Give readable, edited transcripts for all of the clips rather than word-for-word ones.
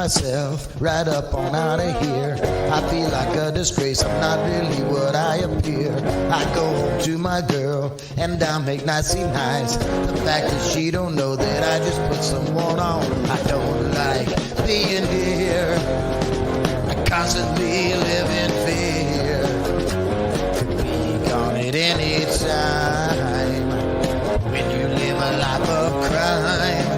myself right up on out of here. I feel like a disgrace, I'm not really what I appear. I go home to my girl and I make nice seem nice. The fact that she don't know that I just put someone on. I don't like being here. I constantly live in fear. Could be gone at any time. When you live a life of crime,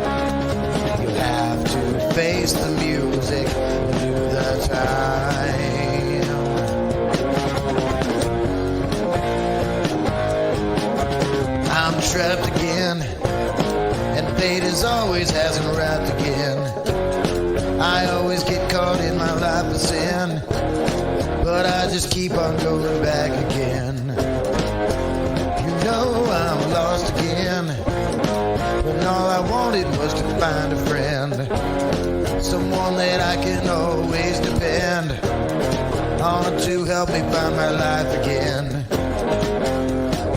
you have to face the music through the time. I'm trapped again, and fate as always hasn't wrapped again. I always get caught in my life of sin, but I just keep on going back again. You know I'm lost again, when all I wanted was to find a friend, someone that I can always depend on to help me find my life again.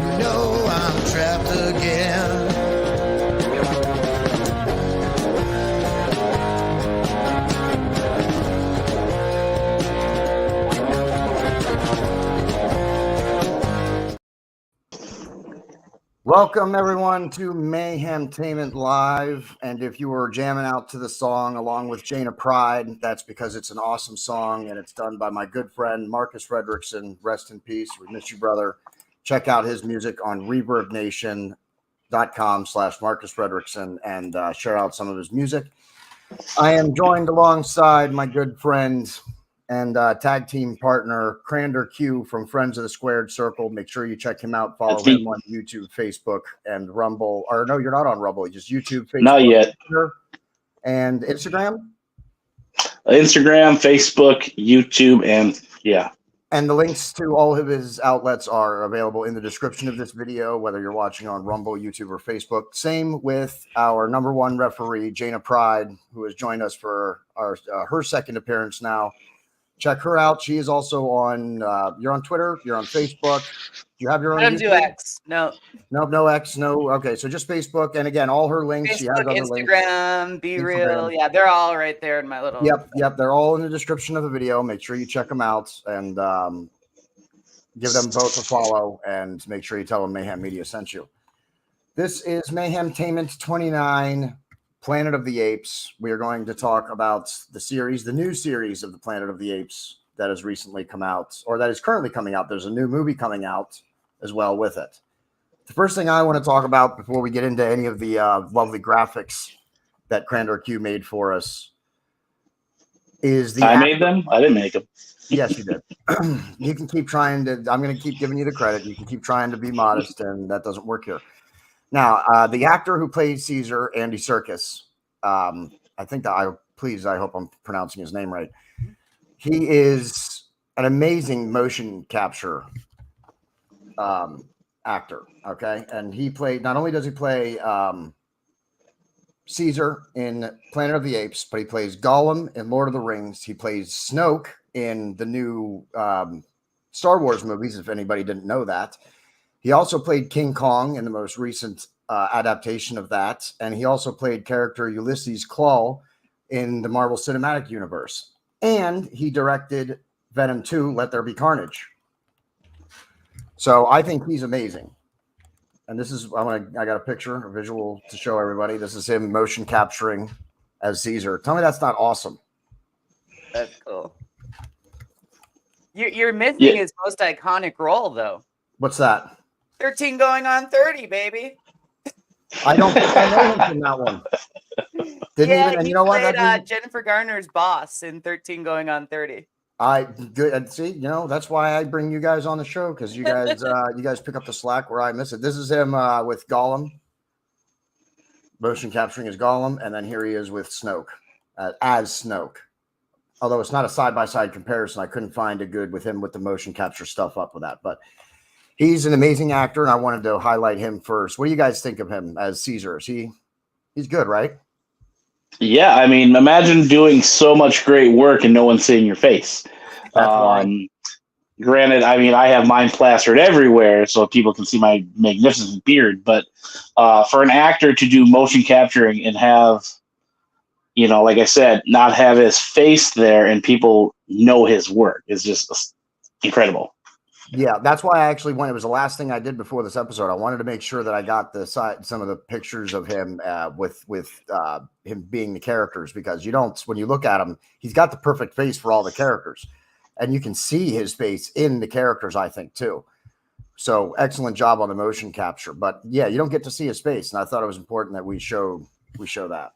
You know I'm trapped again. Welcome, everyone, to Mayhemtainment Live. And if you were jamming out to the song along with Jaina Pryde, that's because it's an awesome song, and it's done by my good friend, Marcus Frederiksen. Rest in peace. We miss you, brother. Check out his music on ReverbNation.com/Marcus Frederiksen and share out some of his music. I am joined alongside my good friend and tag team partner, CranderQ from Friends of the Squared Circle. Make sure you check him out. Follow him on YouTube, Facebook, and Rumble. Or no, you're not on Rumble. Just YouTube, Facebook, not yet. Twitter, and Instagram? Instagram, Facebook, YouTube, and yeah. And the links to all of his outlets are available in the description of this video, whether you're watching on Rumble, YouTube, or Facebook. Same with our number one referee, Jaina Pryde, who has joined us for her second appearance now. Check her out. She is also on, you're on Twitter, you're on Facebook. Do you have your own? I don't do X. No. Nope, no X, no. Okay, so just Facebook. And again, all her links. Facebook, she has other Instagram, links. Be Real. Yeah, they're all right there in my little. Yep. They're all in the description of the video. Make sure you check them out and give them both a follow and make sure you tell them Mayhem Media sent you. This is Mayhemtainment 29. Planet of the Apes. We are going to talk about the new series of the Planet of the Apes that has recently come out, or that is currently coming out. There's a new movie coming out as well with it. The first thing I want to talk about before we get into any of the lovely graphics that CranderQ made for us is the... I made them? I didn't make them. Yes, you did. You can keep trying to... I'm going to keep giving you the credit. You can keep trying to be modest, and that doesn't work here. Now, the actor who played Caesar, Andy Serkis, I think that I hope I'm pronouncing his name right. He is an amazing motion capture actor. Okay. And he played, not only does he play Caesar in Planet of the Apes, but he plays Gollum in Lord of the Rings. He plays Snoke in the new Star Wars movies, if anybody didn't know that. He also played King Kong in the most recent adaptation of that. And he also played character Ulysses Klaue in the Marvel Cinematic Universe. And he directed Venom 2, Let There Be Carnage. So I think he's amazing. And this is, I got a picture, a visual to show everybody. This is him motion capturing as Caesar. Tell me that's not awesome. That's cool. You're missing his most iconic role, though. What's that? 13 going on 30, baby. I don't think I know him from that one. And you know what? Jennifer Garner's boss in 13 going on 30. Good. See, that's why I bring you guys on the show, because you guys pick up the slack where I miss it. This is him with Gollum, motion capturing as Gollum, and then here he is with Snoke as Snoke. Although it's not a side-by-side comparison, I couldn't find a good with him with the motion capture stuff up with that. But he's an amazing actor, and I wanted to highlight him first. What do you guys think of him as Caesar? He's good, right? Yeah, I mean, imagine doing so much great work and no one seeing your face. Granted, I mean, I have mine plastered everywhere so people can see my magnificent beard. But for an actor to do motion capturing and have, like I said, not have his face there and people know his work is just incredible. Yeah, that's why I actually went. It was the last thing I did before this episode. I wanted to make sure that I got some of the pictures of him with him being the characters, because when you look at him, he's got the perfect face for all the characters, and you can see his face in the characters, I think, too. So excellent job on the motion capture. But yeah, you don't get to see his face, and I thought it was important that we show that.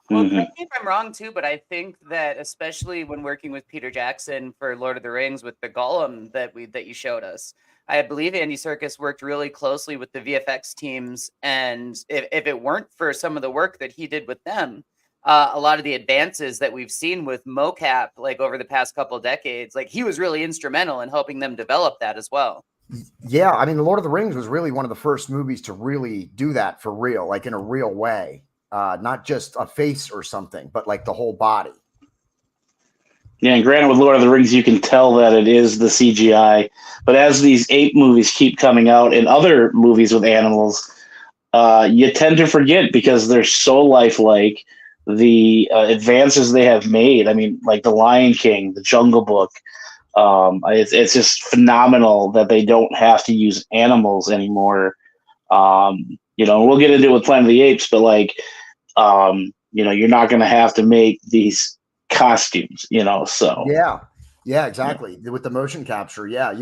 Well, correct me if I'm wrong too, but I think that especially when working with Peter Jackson for Lord of the Rings with the Gollum that you showed us, I believe Andy Serkis worked really closely with the VFX teams, and if it weren't for some of the work that he did with them, a lot of the advances that we've seen with mocap, like over the past couple of decades, like he was really instrumental in helping them develop that as well. Yeah, I mean, The Lord of the Rings was really one of the first movies to really do that for real, like in a real way. Not just a face or something, but like the whole body. Yeah, and granted, with Lord of the Rings, you can tell that it is the CGI. But as these ape movies keep coming out and other movies with animals, you tend to forget because they're so lifelike. The advances they have made, I mean, like The Lion King, The Jungle Book, it's just phenomenal that they don't have to use animals anymore. We'll get into it with Planet of the Apes, but like, you're not going to have to make these costumes, so. Yeah, exactly. With the motion capture. Yeah.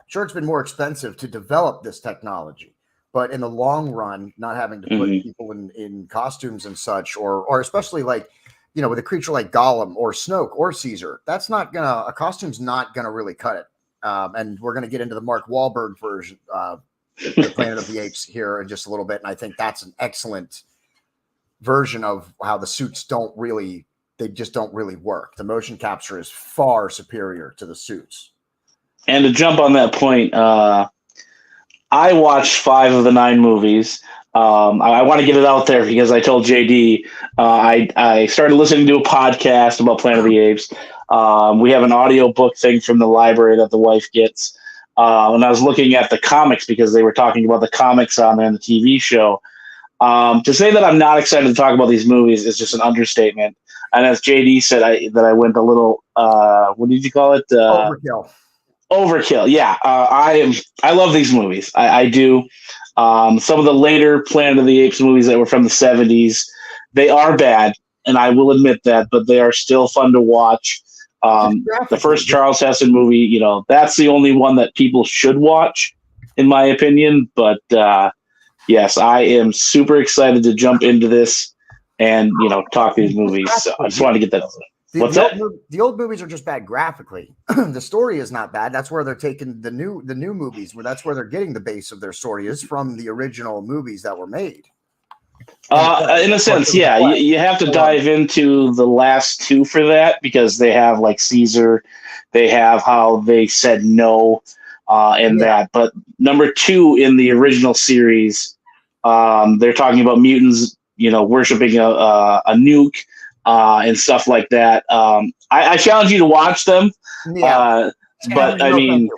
Sure, it's been more expensive to develop this technology, but in the long run, not having to put people in costumes and such, or especially like, with a creature like Gollum or Snoke or Caesar, a costume's not going to really cut it. And we're going to get into the Mark Wahlberg version of the Planet of the Apes here in just a little bit. And I think that's an excellent version of how the suits don't really work. The motion capture is far superior to the suits. And to jump on that point, I watched 5 of the 9 movies. I want to get it out there because I told JD I started listening to a podcast about Planet of the Apes. We have an audiobook thing from the library that the wife gets. And I was looking at the comics because they were talking about the comics on there in the TV show. To say that I'm not excited to talk about these movies is just an understatement. And as JD said, I went a little, what did you call it? Overkill. Yeah. I love these movies. I do. Some of the later Planet of the Apes movies that were from the 70s, they are bad. And I will admit that, but they are still fun to watch. The first Charles Heston movie, that's the only one that people should watch, in my opinion. But yes, I am super excited to jump into this and talk these movies. So I just wanted to get that over. The old movies are just bad graphically. The story is not bad. That's where they're taking the new movies, where that's where they're getting the base of their story is from the original movies that were made. In a sense, yeah, you have to dive into the last 2 for that because they have like Caesar, they have how they said no, that. But number 2 in the original series, they're talking about mutants, worshiping a nuke and stuff like that. I challenge you to watch them, but I mean.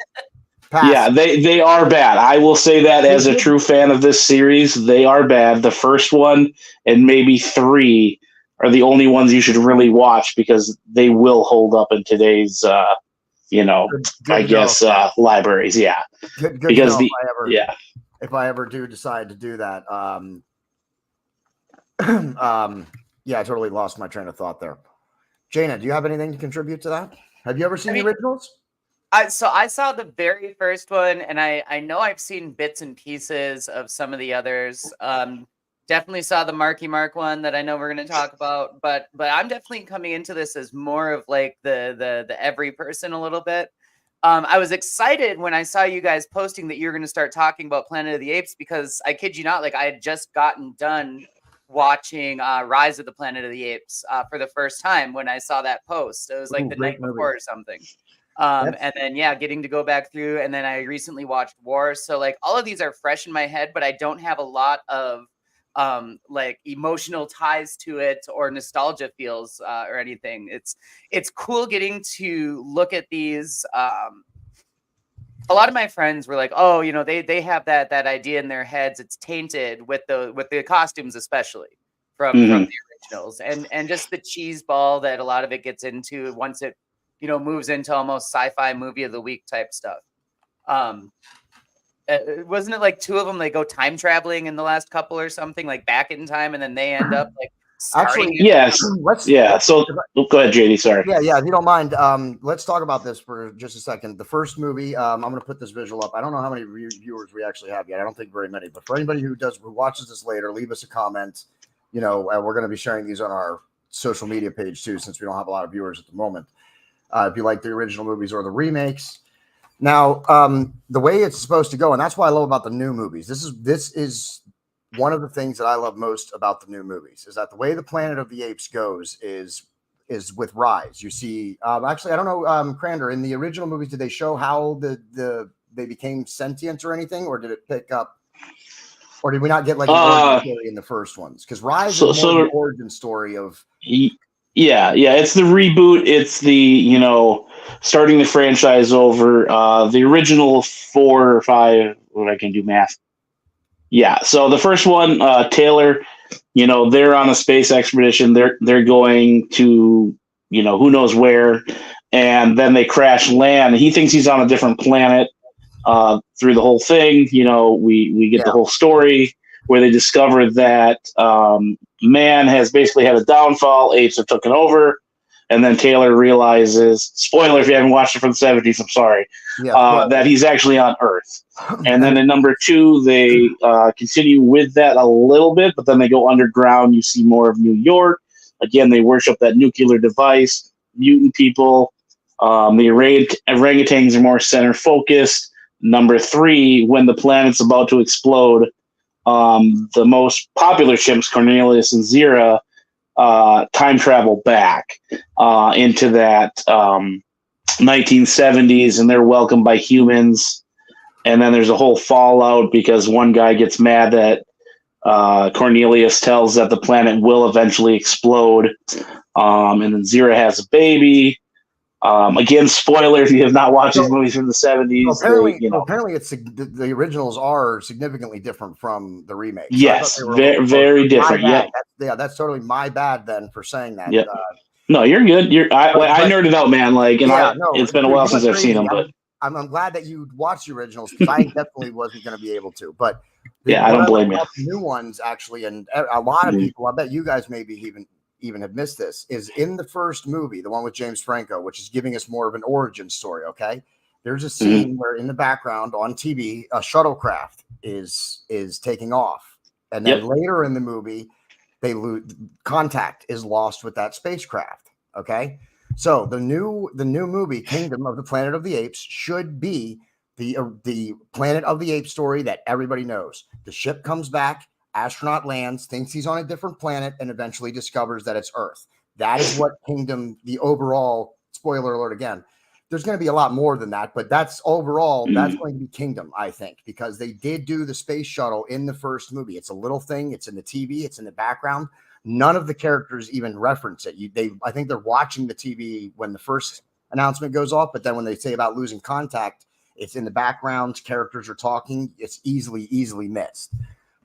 Yeah, they are bad. I will say that as a true fan of this series, they are bad. The first one and maybe 3 are the only ones you should really watch because they will hold up in today's, libraries. Yeah, good because if I ever do decide to do that, I totally lost my train of thought there. Jaina, do you have anything to contribute to that? Have you ever seen the originals? So I saw the very first one, and I know I've seen bits and pieces of some of the others. Definitely saw the Marky Mark one that I know we're going to talk about, but I'm definitely coming into this as more of like the every person a little bit. I was excited when I saw you guys posting that you're going to start talking about Planet of the Apes because I kid you not, like I had just gotten done watching Rise of the Planet of the Apes for the first time when I saw that post. It was like the night before or something. And then getting to go back through, and then I recently watched War. So like all of these are fresh in my head, but I don't have a lot of like emotional ties to it or nostalgia feels or anything. It's cool getting to look at these. A lot of my friends were like, oh, they have that idea in their heads. It's tainted with the costumes, especially from the originals, and just the cheese ball that a lot of it gets into once it, moves into almost sci-fi movie of the week type stuff. Wasn't it like two of them? They go time traveling in the last couple or something, like back in time, and then they end up like starting. Actually, yes, So go ahead, JD. Sorry. Yeah. If you don't mind, let's talk about this for just a second. The first movie, I'm going to put this visual up. I don't know how many viewers we actually have yet. I don't think very many. But for anybody who watches this later, leave us a comment. We're going to be sharing these on our social media page too, since we don't have a lot of viewers at the moment. If you like the original movies or the remakes. Now, the way it's supposed to go, and that's what I love about the new movies. This is one of the things that I love most about the new movies is that the way the Planet of the Apes goes is with Rise. You see, actually, I don't know, Crander, in the original movies, did they show how they became sentient or anything, or did it pick up, or did we not get like an origin story in the first ones? Because Rise is more an origin story of. Yeah, it's the reboot. It's the starting the franchise over. The original 4 or 5. What I can do math. Yeah, so the first one, Taylor, they're on a space expedition. They're going to who knows where, and then they crash land. He thinks he's on a different planet. Through the whole thing, we get the whole story where they discover that man has basically had a downfall. Apes have taken over. And then Taylor realizes, spoiler if you haven't watched it from the 70s, I'm sorry, that he's actually on Earth. And then in number 2, they continue with that a little bit, but then they go underground. You see more of New York. Again, they worship that nuclear device, mutant people. The orangutans are more center-focused. Number 3, when the planet's about to explode, the most popular ships, Cornelius and Zira, time travel back into that 1970s, and they're welcomed by humans. And then there's a whole fallout because one guy gets mad that Cornelius tells that the planet will eventually explode. And then Zira has a baby. Again, spoiler if you have not watched these movies from the 70s. Apparently it's the originals are significantly different from the remakes. Yes, very different. Yeah, that's totally my bad then for saying that. Yep. No, you're good. I nerded out, man. It's been a while since I've seen them, but I'm glad that you watched the originals because I definitely wasn't going to be able to. But I don't blame you. The new ones actually, and a lot of people, I bet you guys maybe even have missed this, is in the first movie, the one with James Franco, which is giving us more of an origin story. Okay, there's a scene where in the background on TV, a shuttlecraft is taking off, and then later in the movie, they lose contact is lost with that spacecraft. Okay, so the new movie Kingdom of the Planet of the Apes should be the Planet of the Apes story that everybody knows. The ship comes back. Astronaut lands, thinks he's on a different planet, and eventually discovers that it's Earth. That is what Kingdom, the overall, spoiler alert again, there's going to be a lot more than that, but that's overall, that's going to be Kingdom, I think, because they did do the space shuttle in the first movie. It's a little thing. It's in the TV. It's in the background. None of the characters even reference it. I think they're watching the TV when the first announcement goes off, but then when they say about losing contact, it's in the background. Characters are talking. It's easily missed.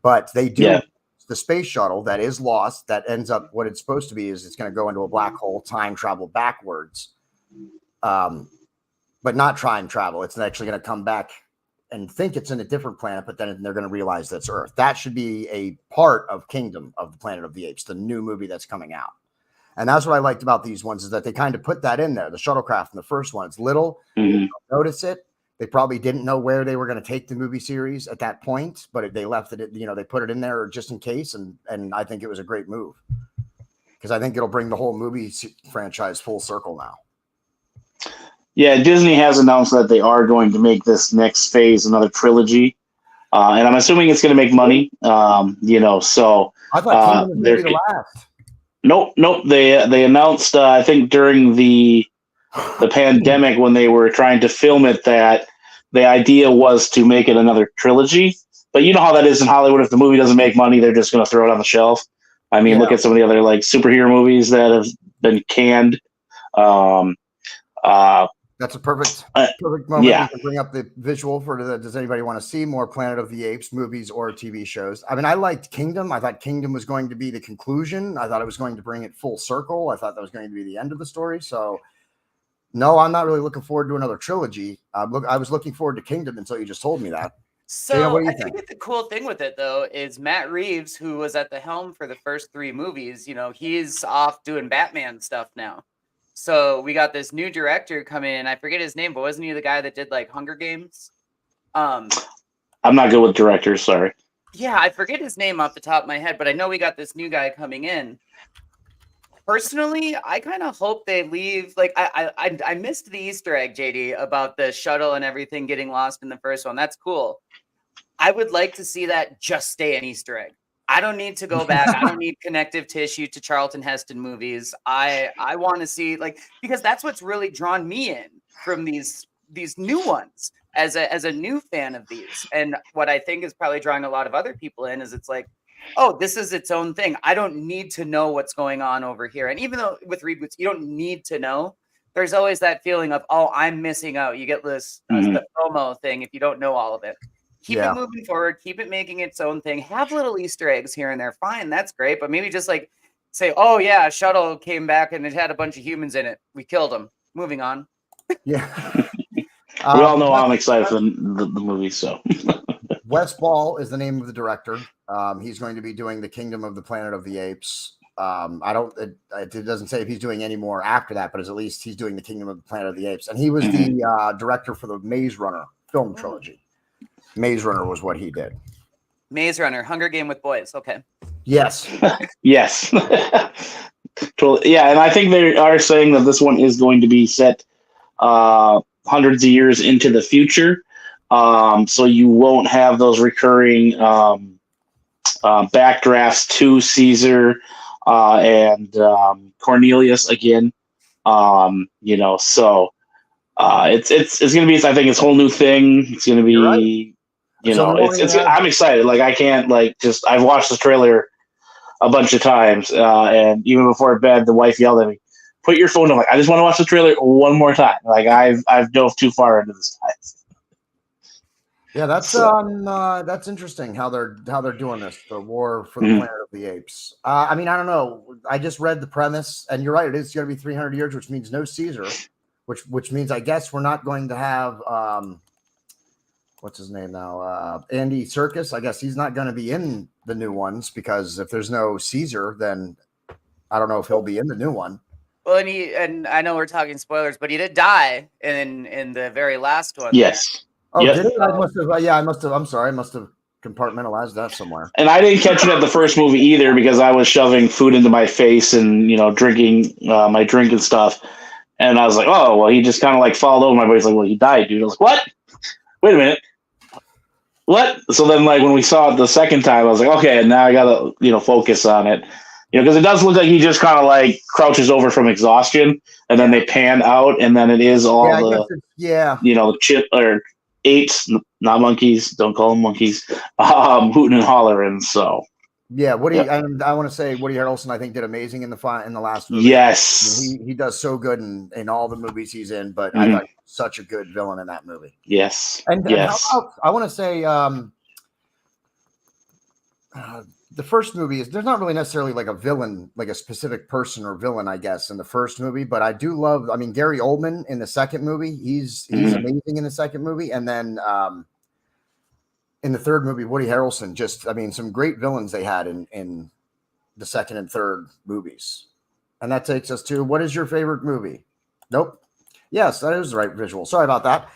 But they do the space shuttle that is lost, that ends up what it's supposed to be is it's going to go into a black hole, time travel backwards, but not time travel. It's actually going to come back and think it's in a different planet, but then they're going to realize that's Earth. That should be a part of Kingdom of the Planet of the Apes, the new movie that's coming out. And that's what I liked about these ones is that they kind of put that in there. The shuttlecraft in the first one, it's little, you don't notice it. They probably didn't know where they were going to take the movie series at that point, but they left it, they put it in there just in case. And I think it was a great move because I think it'll bring the whole movie franchise full circle now. Yeah, Disney has announced that they are going to make this next phase another trilogy. And I'm assuming it's going to make money, so. I thought Kingdom was going to be the last. Nope. They announced, I think during the pandemic when they were trying to film it, that the idea was to make it another trilogy. But you know how that is in Hollywood. If the movie doesn't make money, they're just going to throw it on the shelf. I mean, look at some of the other superhero movies that have been canned. That's a perfect Uh, moment. yeah. You can bring up the visual for the. Does anybody want to see more Planet of the Apes movies or TV shows? I mean, I liked Kingdom. I thought Kingdom was going to be the conclusion. I thought it was going to bring it full circle. I thought that was going to be the end of the story. So, no, I'm not really looking forward to another trilogy. I was looking forward to Kingdom until you just told me that. Jaina, what So do you I think? think that the cool thing with it though is Matt Reeves, who was at the helm for the first 3 movies, he's off doing Batman stuff now. So we got this new director come in. I forget his name, but wasn't he the guy that did like Hunger Games? I'm not good with directors. Sorry. Yeah, I forget his name off the top of my head, but I know we got this new guy coming in. Personally, I kind of hope they leave. Like, I missed the Easter egg, JD, about the shuttle and everything getting lost in the first one. That's cool. I would like to see that just stay an Easter egg. I don't need to go back. I don't need connective tissue to Charlton Heston movies. I want to see, like, because that's what's really drawn me in from these new ones as a new fan of these. And what I think is probably drawing a lot of other people in is it's like, oh, this is its own thing. I don't need to know what's going on over here. And even though with reboots, you don't need to know, there's always that feeling of, oh, I'm missing out. You get this the FOMO thing if you don't know all of it. Keep it moving forward. Keep it making its own thing. Have little Easter eggs here and there. Fine, that's great. But maybe just like say, oh yeah, a shuttle came back and it had a bunch of humans in it. We killed them. Moving on. Yeah. We all know I'm excited for the movie. So Wes Ball is the name of the director. He's going to be doing the Kingdom of the Planet of the Apes. It doesn't say if he's doing any more after that, but at least he's doing the Kingdom of the Planet of the Apes. And he was the director for the Maze Runner film trilogy. Maze Runner was what he did. Maze Runner, Hunger Game with boys. Okay. Yes. Yes. Totally. Yeah, and I think they are saying that this one is going to be set hundreds of years into the future. So you won't have those recurring backdrafts to Caesar and Cornelius again. So it's going to be, I think, it's a whole new thing. It's going to be, I'm excited. Like I can't I've watched the trailer a bunch of times, and even before bed, the wife yelled at me, "Put your phone down." Like I just want to watch the trailer one more time. Like I've dove too far into this time. Yeah, that's interesting how they're doing this. The war for the Planet of the Apes. I mean, I don't know. I just read the premise, and you're right. It is going to be 300 years, which means no Caesar, which means I guess we're not going to have what's his name now? Andy Serkis. I guess he's not going to be in the new ones because if there's no Caesar, then I don't know if he'll be in the new one. Well, and I know we're talking spoilers, but he did die in the very last one. Yes. Oh, did it? I must have. Yeah, I must have. I'm sorry. I must have compartmentalized that somewhere. And I didn't catch it at the first movie either because I was shoving food into my face and drinking my drink and stuff. And I was like, oh, well, he just kind of like followed over. My buddy's like, well, he died, dude. I was like, what? Wait a minute. What? So then, like when we saw it the second time, I was like, okay, now I gotta focus on it. Because it does look like he just kind of like crouches over from exhaustion, and then they pan out, and then it is all the chip or apes, not monkeys. Don't call them monkeys. Hooting and hollering. So yeah, I want to say Woody Harrelson, I think, did amazing in the last movie. Yes, I mean, he does so good in all the movies he's in, but I thought he was such a good villain in that movie. Yes, and how about, I want to say the first movie there's not really necessarily like a villain, like a specific person or villain, I guess, in the first movie, but I do love. I mean, Gary Oldman in the second movie, he's amazing in the second movie, and then in the third movie, Woody Harrelson. Some great villains they had in the second and third movies, and that takes us to what is your favorite movie? Nope. Yes, that is the right visual. Sorry about that.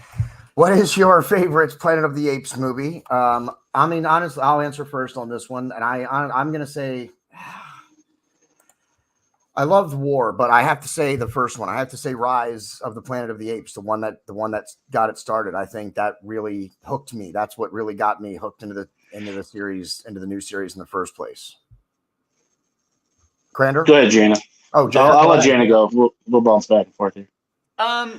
What is your favorite Planet of the Apes movie? Honestly, I'll answer first on this one, and I'm going to say I loved War, but I have to say the first one. I have to say Rise of the Planet of the Apes, the one that's got it started. I think that really hooked me. That's what really got me hooked into the series, into the new series in the first place. Crander? Go ahead, Jaina. Oh, Jaina, I'll let Jaina go. We'll bounce back and forth here.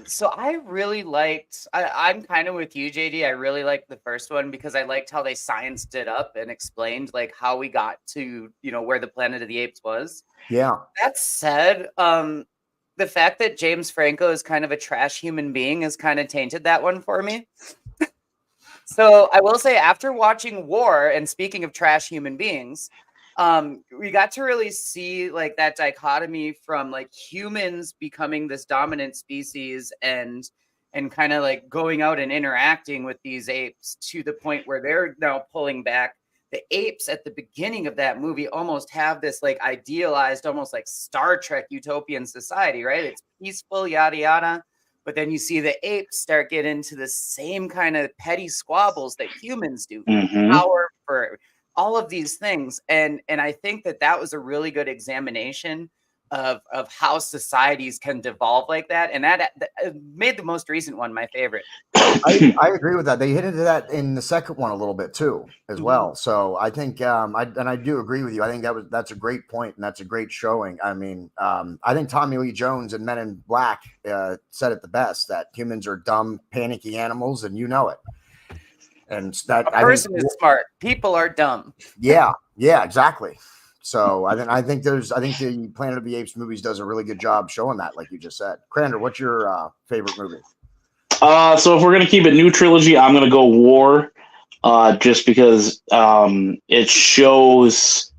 So I really liked. I'm kind of with you, JD. I really liked the first one because I liked how they scienced it up and explained like how we got to where the Planet of the Apes was. Yeah. That said, the the fact that James Franco is kind of a trash human being has kind of tainted that one for me. So I will say, after watching War, and speaking of trash human beings, we got to really see like that dichotomy from like humans becoming this dominant species and kind of like going out and interacting with these apes to the point where they're now pulling back. The apes at the beginning of that movie almost have this like idealized, almost like Star Trek utopian society, right? It's peaceful, yada, yada. But then you see the apes start getting into the same kind of petty squabbles that humans do. Mhm. Power, for all of these things. And I think that was a really good examination of how societies can devolve like that. And that made the most recent one my favorite. I agree with that. They hit into that in the second one a little bit too, as Mhm. well. So I think, I do agree with you. I think that's a great point, and that's a great showing. I mean, I think Tommy Lee Jones in Men in Black said it the best, that humans are dumb, panicky animals, and you know it. And that A person is smart. People are dumb. yeah, exactly. So I think the Planet of the Apes movies does a really good job showing that, like you just said. Crander, what's your favorite movie? So if we're gonna keep it new trilogy, I'm gonna go War, just because it shows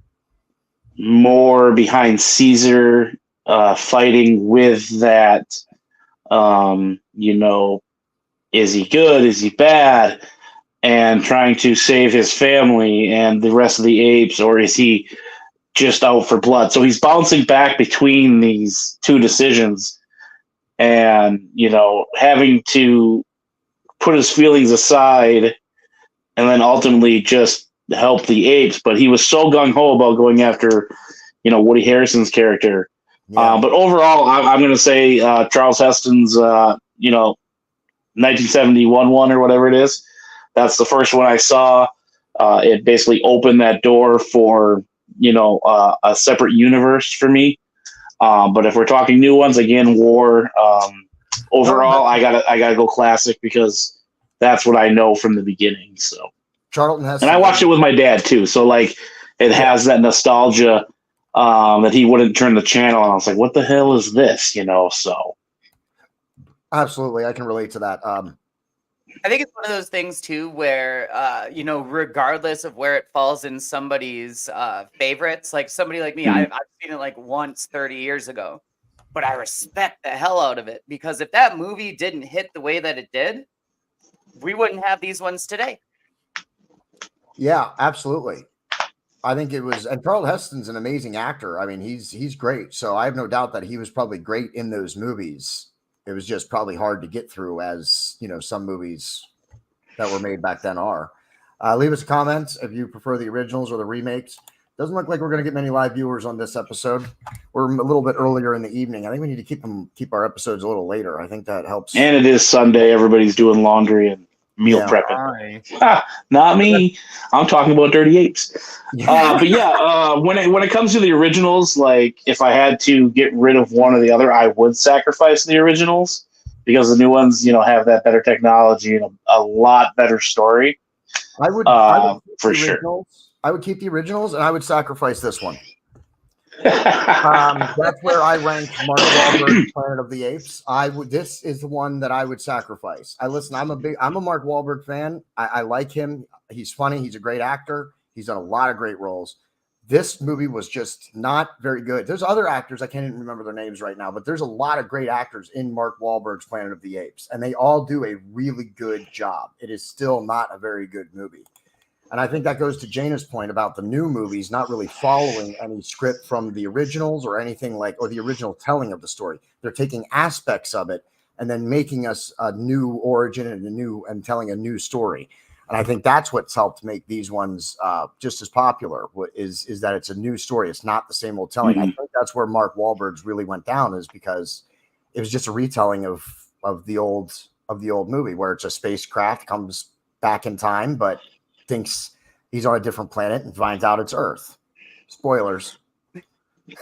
more behind Caesar fighting with that. Is he good? Is he bad? And trying to save his family and the rest of the apes, or is he just out for blood? So he's bouncing back between these two decisions, and having to put his feelings aside and then ultimately just help the apes. But he was so gung-ho about going after Woody Harrelson's character. Yeah. But overall, I'm going to say Charles Heston's 1971 one or whatever it is, that's the first one I saw. It basically opened that door for a separate universe for me. But if we're talking new ones, again, War. Overall, I gotta go classic, because that's what I know from the beginning. So Charlton Heston. And I watched it with my dad too, so like it has that nostalgia that he wouldn't turn the channel, and I was like, "What the hell is this?" So absolutely, I can relate to that. I think it's one of those things too where, regardless of where it falls in somebody's favorites, like somebody like me, I've seen it like once 30 years ago, but I respect the hell out of it, because if that movie didn't hit the way that it did, we wouldn't have these ones today. Yeah, absolutely. I think it was, and Charlton Heston's an amazing actor. I mean, he's great. So I have no doubt that he was probably great in those movies. It was just probably hard to get through, as some movies that were made back then are. Leave us a comment if you prefer the originals or the remakes. Doesn't look like we're going to get many live viewers on this episode. We're a little bit earlier in the evening. I think we need to keep our episodes a little later. I think that helps. And it is Sunday. Everybody's doing laundry and meal prepping. Not me. I'm talking about Dirty Apes. But yeah, when it comes to the originals, like if I had to get rid of one or the other, I would sacrifice the originals, because the new ones, have that better technology and a lot better story. I would for sure. I would keep the originals, and I would sacrifice this one. That's where I rank Mark Wahlberg's Planet of the Apes. This is the one that I would sacrifice. I'm a Mark Wahlberg fan. I like him. He's funny. He's a great actor. He's done a lot of great roles. This movie was just not very good. There's other actors, I can't even remember their names right now, but there's a lot of great actors in Mark Wahlberg's Planet of the Apes, and they all do a really good job. It is still not a very good movie. And I think that goes to Jaina's point about the new movies not really following any script from the originals or anything or the original telling of the story. They're taking aspects of it and then making us a new origin and telling a new story. And I think that's what's helped make these ones just as popular, is that it's a new story. It's not the same old telling. I think that's where Mark Wahlberg's really went down, is because it was just a retelling of the old movie, where it's a spacecraft comes back in time, but thinks he's on a different planet and finds out it's Earth. Spoilers.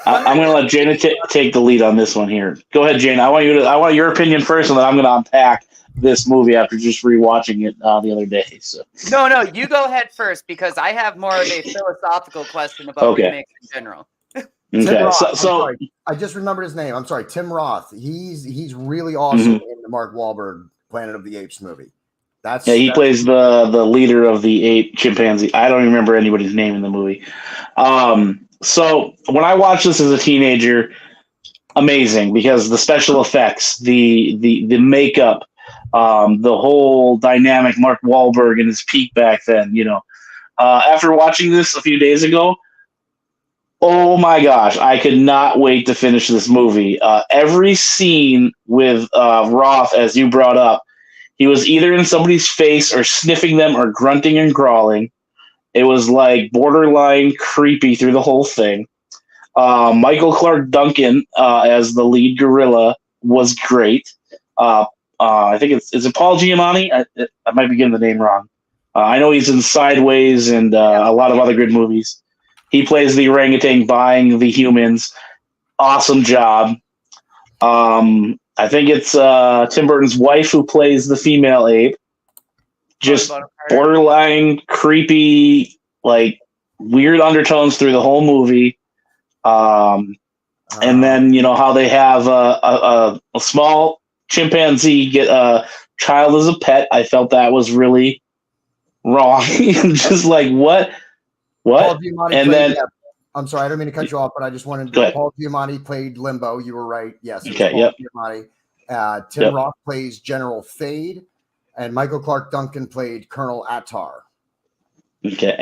I'm going to let Jaina take the lead on this one here. Go ahead, Jaina. I want your opinion first, and then I'm going to unpack this movie after just rewatching it the other day. So No, you go ahead first, because I have more of a philosophical question about remakes in general. Okay, Roth, I'm so sorry. I just remembered his name. I'm sorry, Tim Roth. He's really awesome in the Mark Wahlberg Planet of the Apes movie. He plays the leader of the ape chimpanzee. I don't even remember anybody's name in the movie. So when I watched this as a teenager, amazing because the special effects, the makeup, the whole dynamic. Mark Wahlberg in his peak back then. After watching this a few days ago, oh my gosh, I could not wait to finish this movie. Every scene with Roth, as you brought up, he was either in somebody's face or sniffing them or grunting and growling. It was like borderline creepy through the whole thing. Michael Clark Duncan as the lead gorilla was great. I think is it Paul Giamatti? I might be getting the name wrong. I know he's in Sideways and a lot of other good movies. He plays the orangutan buying the humans. Awesome job. I think it's Tim Burton's wife who plays the female ape. Just borderline creepy, like weird undertones through the whole movie. And then how they have a small chimpanzee get a child as a pet. I felt that was really wrong. Just like what? And then I'm sorry, I don't mean to cut you off, but I just wanted to. Paul Giamatti played Limbo. You were right. Yes. Okay. Paul Giamatti. Tim Roth plays General Fade, and Michael Clark Duncan played Colonel Attar. Okay,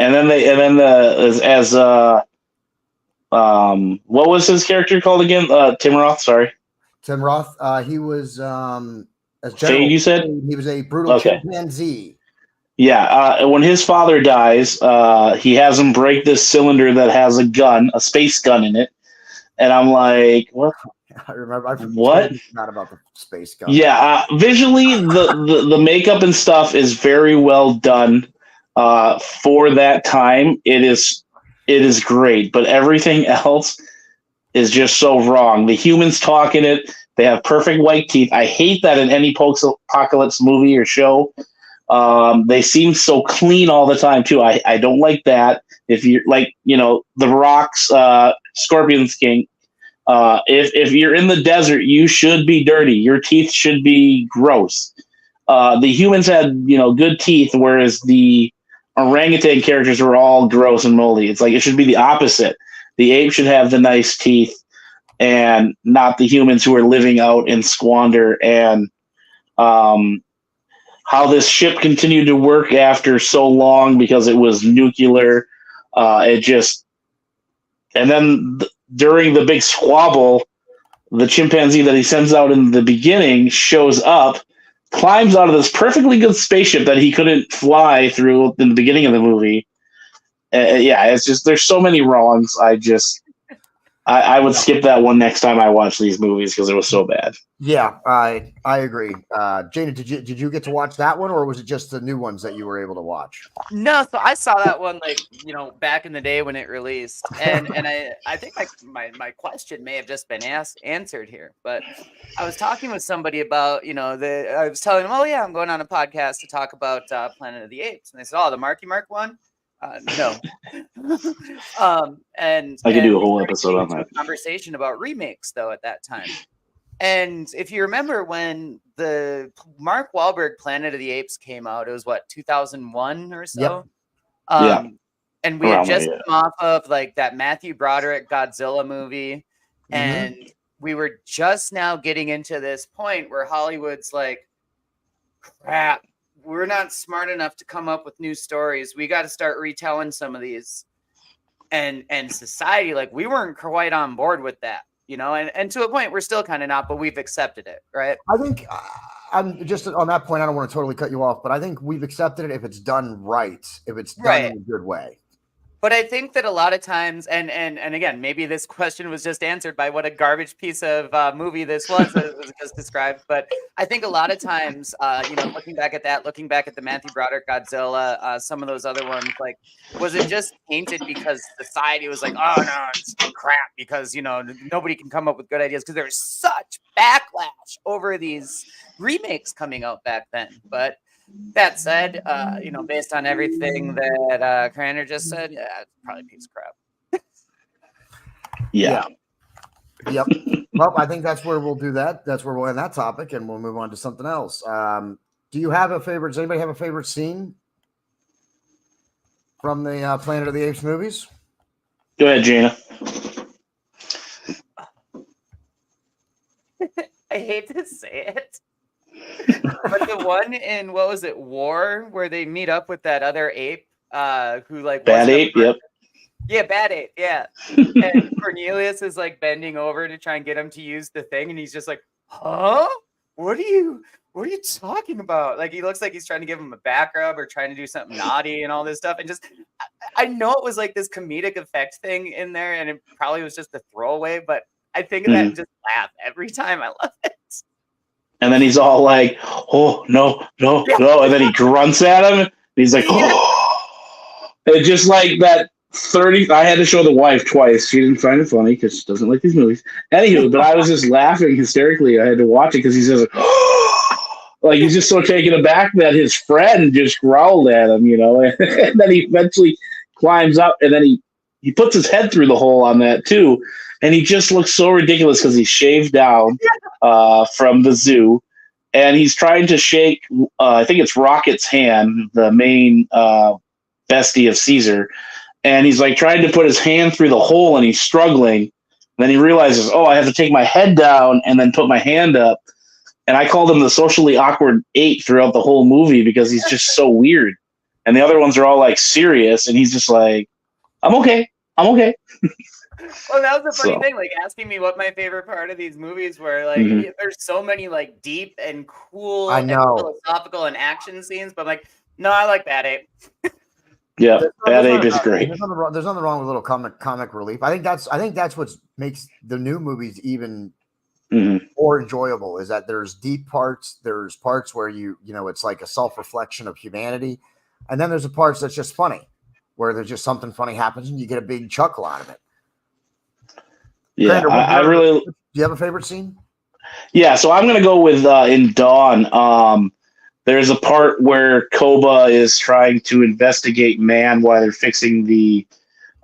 what was his character called again? Tim Roth. Sorry. Tim Roth. He was as General Fade. You said he was a brutal chimpanzee. Yeah, when his father dies, he has him break this cylinder that has a gun, a space gun in it, and I'm like, what? I remember. What? Not about the space gun. Yeah, visually, the makeup and stuff is very well done for that time. It is great, but everything else is just so wrong. The humans talk in it. They have perfect white teeth. I hate that in any post-apocalypse movie or show. They seem so clean all the time too. I don't like that. If you're like, The Rock's Scorpion King, if you're in the desert, you should be dirty. Your teeth should be gross. The humans had, good teeth, whereas the orangutan characters were all gross and moldy. It's like it should be the opposite. The ape should have the nice teeth and not the humans who are living out in squander. And how this ship continued to work after so long because it was nuclear. And then during the big squabble, the chimpanzee that he sends out in the beginning shows up, climbs out of this perfectly good spaceship that he couldn't fly through in the beginning of the movie. It's just, there's so many wrongs. I would skip that one next time I watch these movies because it was so bad. Yeah, I agree. Jaina, did you get to watch that one, or was it just the new ones that you were able to watch? No, so I saw that one back in the day when it released, and I think my question may have just been answered here. But I was talking with somebody about I was telling them, oh yeah, I'm going on a podcast to talk about Planet of the Apes, and they said, oh, the Marky Mark one. No. And I could do a whole episode on that. Conversation about remakes though at that time. And if you remember when the Mark Wahlberg Planet of the Apes came out, it was 2001 or so. Yep. And we had just come off of like that Matthew Broderick Godzilla movie. And we were just now getting into this point where Hollywood's like, crap, we're not smart enough to come up with new stories. We got to start retelling some of these. And society, like, we weren't quite on board with that, and to a point we're still kind of not, but we've accepted it, right? I think I'm just on that point. I don't want to totally cut you off, but I think we've accepted it if it's done right, if it's done in a good way. But I think that a lot of times, and again, maybe this question was just answered by what a garbage piece of movie this was just described. But I think a lot of times, looking back at the Matthew Broderick Godzilla, some of those other ones, like, was it just tainted because society was like, oh no, it's crap because nobody can come up with good ideas because there's such backlash over these remakes coming out back then. But that said, based on everything that Crander just said, yeah, it's probably a piece of crap. Yeah. Yep. Well, I think that's where we'll do that. That's where we'll end that topic, and we'll move on to something else. Do you have a favorite? Does anybody have a favorite scene from the Planet of the Apes movies? Go ahead, Jaina. I hate to say it, but the one in what was it, War, where they meet up with that other ape, who like Bad Ape. Yep. Yeah, Bad Ape. Yeah, and Cornelius is like bending over to try and get him to use the thing, and he's just like, "Huh? What are you talking about?" Like he looks like he's trying to give him a back rub or trying to do something naughty and all this stuff, and just I know it was like this comedic effect thing in there, and it probably was just a throwaway, but I think of that and just laugh every time. I love it. And then he's all like, "Oh no, no, no!" And then he grunts at him. And he's like, "Oh!" And just like that 30. I had to show the wife twice. She didn't find it funny because she doesn't like these movies. Anywho, but I was just laughing hysterically. I had to watch it because he's just like he's just so taken aback that his friend just growled at him, and then he eventually climbs up, and then he puts his head through the hole on that too. And he just looks so ridiculous because he's shaved down from the zoo. And he's trying to shake, I think it's Rocket's hand, the main bestie of Caesar. And he's like trying to put his hand through the hole and he's struggling. And then he realizes, I have to take my head down and then put my hand up. And I called him the socially awkward ape throughout the whole movie because he's just so weird. And the other ones are all like serious. And he's just like, I'm okay. Well, that was the funny thing, like asking me what my favorite part of these movies were. Like, there's so many like deep and cool and philosophical and action scenes, but like, no, I like Bad Ape. Yeah, Bad Ape is great. There's nothing wrong with a little comic relief. I think that's what makes the new movies even more enjoyable. Is that there's deep parts, there's parts where it's like a self-reflection of humanity, and then there's the parts that's just funny, where there's just something funny happens and you get a big chuckle out of it. Yeah, do you have a favorite scene? Yeah, so I'm gonna go with in Dawn. There's a part where Koba is trying to investigate man while they're fixing the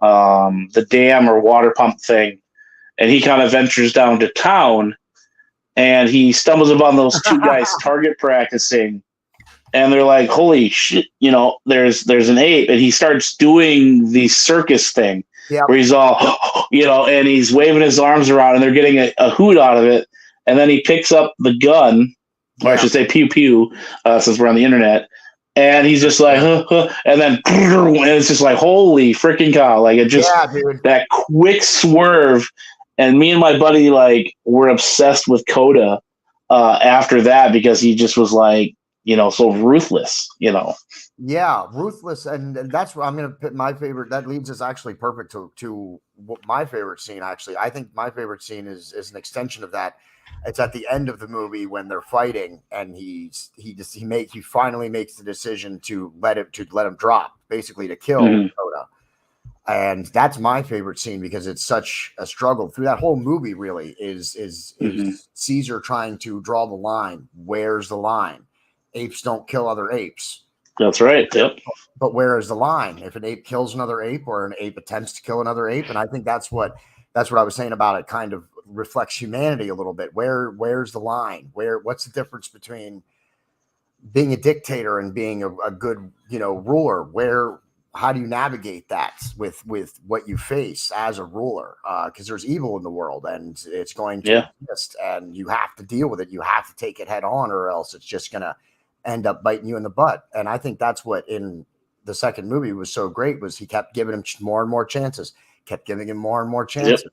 dam or water pump thing, and he kind of ventures down to town, and he stumbles upon those two guys target practicing, and they're like, "Holy shit!" There's an ape, and he starts doing the circus thing. Yeah. Where he's all, and he's waving his arms around and they're getting a hoot out of it. And then he picks up the gun, or I should say pew pew, since we're on the internet. And he's just like, and then and it's just like, holy freaking cow. Like it just, that quick swerve. And me and my buddy, like, were obsessed with Coda after that because he just was like, so ruthless, Yeah, ruthless, and that's what I'm going to put my favorite. That leads us actually perfect to my favorite scene. Actually, I think my favorite scene is an extension of that. It's at the end of the movie when they're fighting, and he finally makes the decision to let him drop, basically to kill Coda. And that's my favorite scene because it's such a struggle through that whole movie. Really, is Caesar trying to draw the line? Where's the line? Apes don't kill other apes. That's right. Yep. But where is the line? If an ape kills another ape or an ape attempts to kill another ape, and I think that's what I was saying about it. Kind of reflects humanity a little bit. Where's the line? What's the difference between being a dictator and being a good ruler? How do you navigate that with what you face as a ruler? Because there's evil in the world and it's going to exist, and you have to deal with it. You have to take it head on, or else it's just gonna end up biting you in the butt. And I think that's what in the second movie was so great, was he kept giving him more and more chances, kept giving him more and more chances,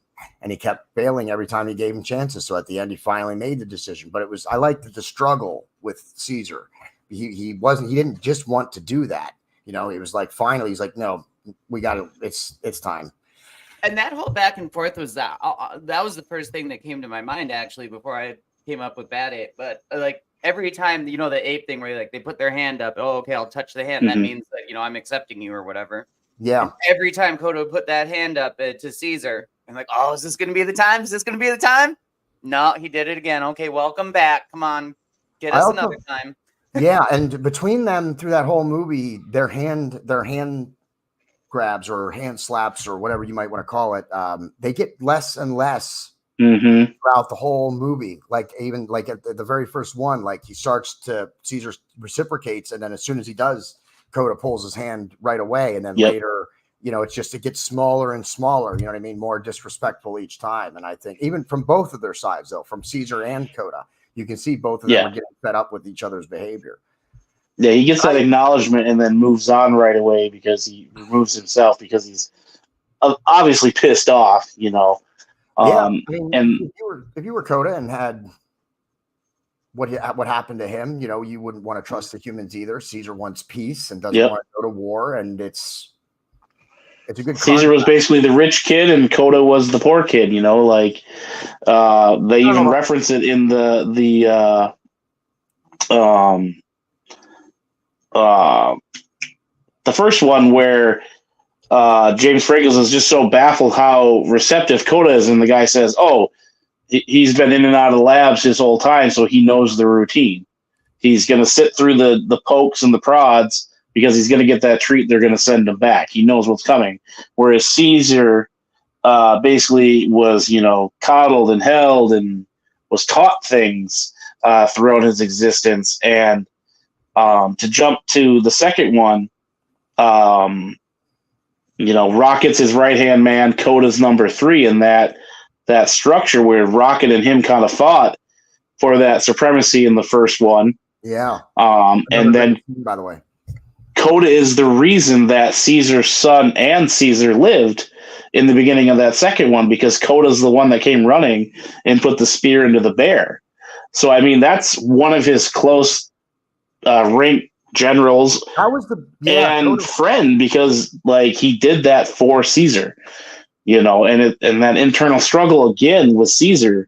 and he kept failing every time he gave him chances. So at the end, he finally made the decision. But I liked the struggle with Caesar. He didn't just want to do that. It was like, finally, he's like, no, we got to, it's time. And that whole back and forth was that was the first thing that came to my mind, actually, before I came up with Bad Ape. But like, every time, the ape thing where like they put their hand up, oh, okay, I'll touch the hand. That means that, I'm accepting you or whatever. Yeah. And every time Kodo put that hand up to Caesar, I'm like, oh, is this going to be the time? Is this going to be the time? No, he did it again. Okay, welcome back. Come on, get us another time. Yeah, and between them through that whole movie, their hand grabs or hand slaps or whatever you might want to call it, they get less and less throughout the whole movie. Like even like at the very first one, like Caesar reciprocates, and then as soon as he does, Coda pulls his hand right away, and then later, it gets smaller and smaller. You know what I mean? More disrespectful each time. And I think even from both of their sides, though, from Caesar and Coda, you can see both of them are getting fed up with each other's behavior. Yeah, he gets that acknowledgement and then moves on right away because he removes himself because he's obviously pissed off, I mean, if you were Coda and had what happened to him, you wouldn't want to trust the humans either. Caesar wants peace and doesn't want to go to war, and it's a good. Caesar was basically the rich kid, and Coda was the poor kid. They even reference it in the first one where James Franco is just so baffled how receptive Coda is, and the guy says, "Oh, he's been in and out of the labs his whole time, so he knows the routine. He's going to sit through the pokes and the prods because he's going to get that treat. They're going to send him back. He knows what's coming." Whereas Caesar basically was, coddled and held and was taught things throughout his existence. And to jump to the second one, Rocket's his right-hand man, Coda's number 3 in that structure where Rocket and him kind of fought for that supremacy in the first one. Yeah. And then, by the way, Coda is the reason that Caesar's son and Caesar lived in the beginning of that second one, because Coda's the one that came running and put the spear into the bear. So, I mean, that's one of his close rank generals friend, because like he did that for Caesar, and that internal struggle again with Caesar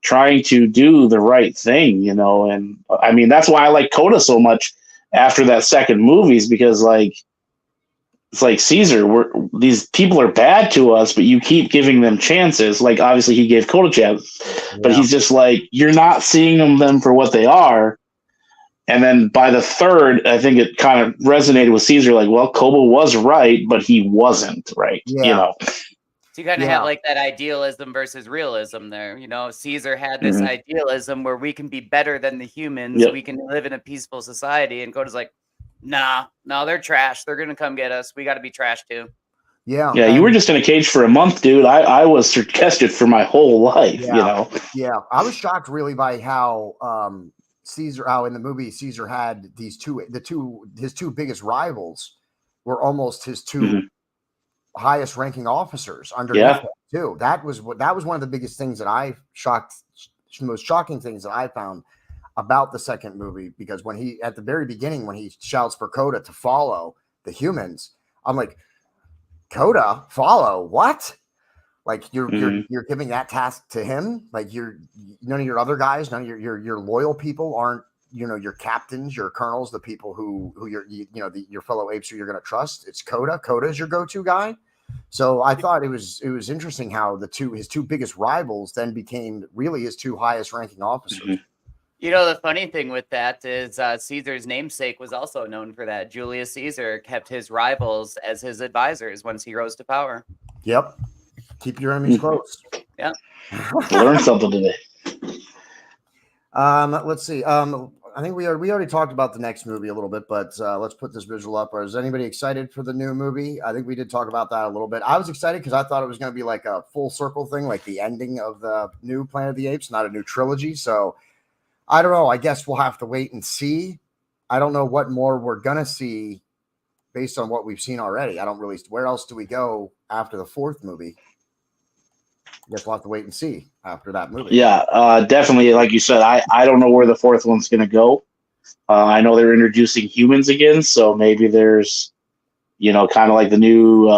trying to do the right thing, and I mean, that's why I like Coda so much after that second movies, because like, it's like, Caesar, these people are bad to us, but you keep giving them chances. Like, obviously he gave Coda chances, but he's just like, you're not seeing them for what they are. And then by the third, I think it kind of resonated with Caesar, like, well, Coda was right, but he wasn't right, So you kind of have like that idealism versus realism there. Caesar had this idealism where we can be better than the humans. We can live in a peaceful society. And Coda's like, no, they're trash. They're going to come get us. We got to be trash too. Yeah. Yeah. You were just in a cage for a month, dude. I was tested for my whole life, Yeah. I was shocked really by how, Caesar, in the movie, Caesar had his two biggest rivals were almost his two highest ranking officers underneath him too. That was one of the biggest things that most shocking things that I found about the second movie, because when he, at the very beginning, when he shouts for Coda to follow the humans, I'm like, Coda follow what? Like you're giving that task to him? Like none of your other guys, none of your loyal people aren't, your captains, your colonels, the people who your fellow apes who you're going to trust. It's Coda. Coda is your go-to guy. So I thought it was interesting how his two biggest rivals then became really his two highest ranking officers. The funny thing with that is Caesar's namesake was also known for that. Julius Caesar kept his rivals as his advisors once he rose to power. Yep. Keep your enemies close. Yeah. Learn something today. Let's see. I think we already talked about the next movie a little bit, but let's put this visual up. Is anybody excited for the new movie? I think we did talk about that a little bit. I was excited because I thought it was going to be like a full circle thing, like the ending of the new Planet of the Apes, not a new trilogy. So I don't know. I guess we'll have to wait and see. I don't know what more we're going to see based on what we've seen already. Where else do we go after the fourth movie? I guess we'll have to wait and see after that movie. Yeah, definitely. Like you said, I don't know where the fourth one's going to go. I know they're introducing humans again, so maybe there's, kind of like the new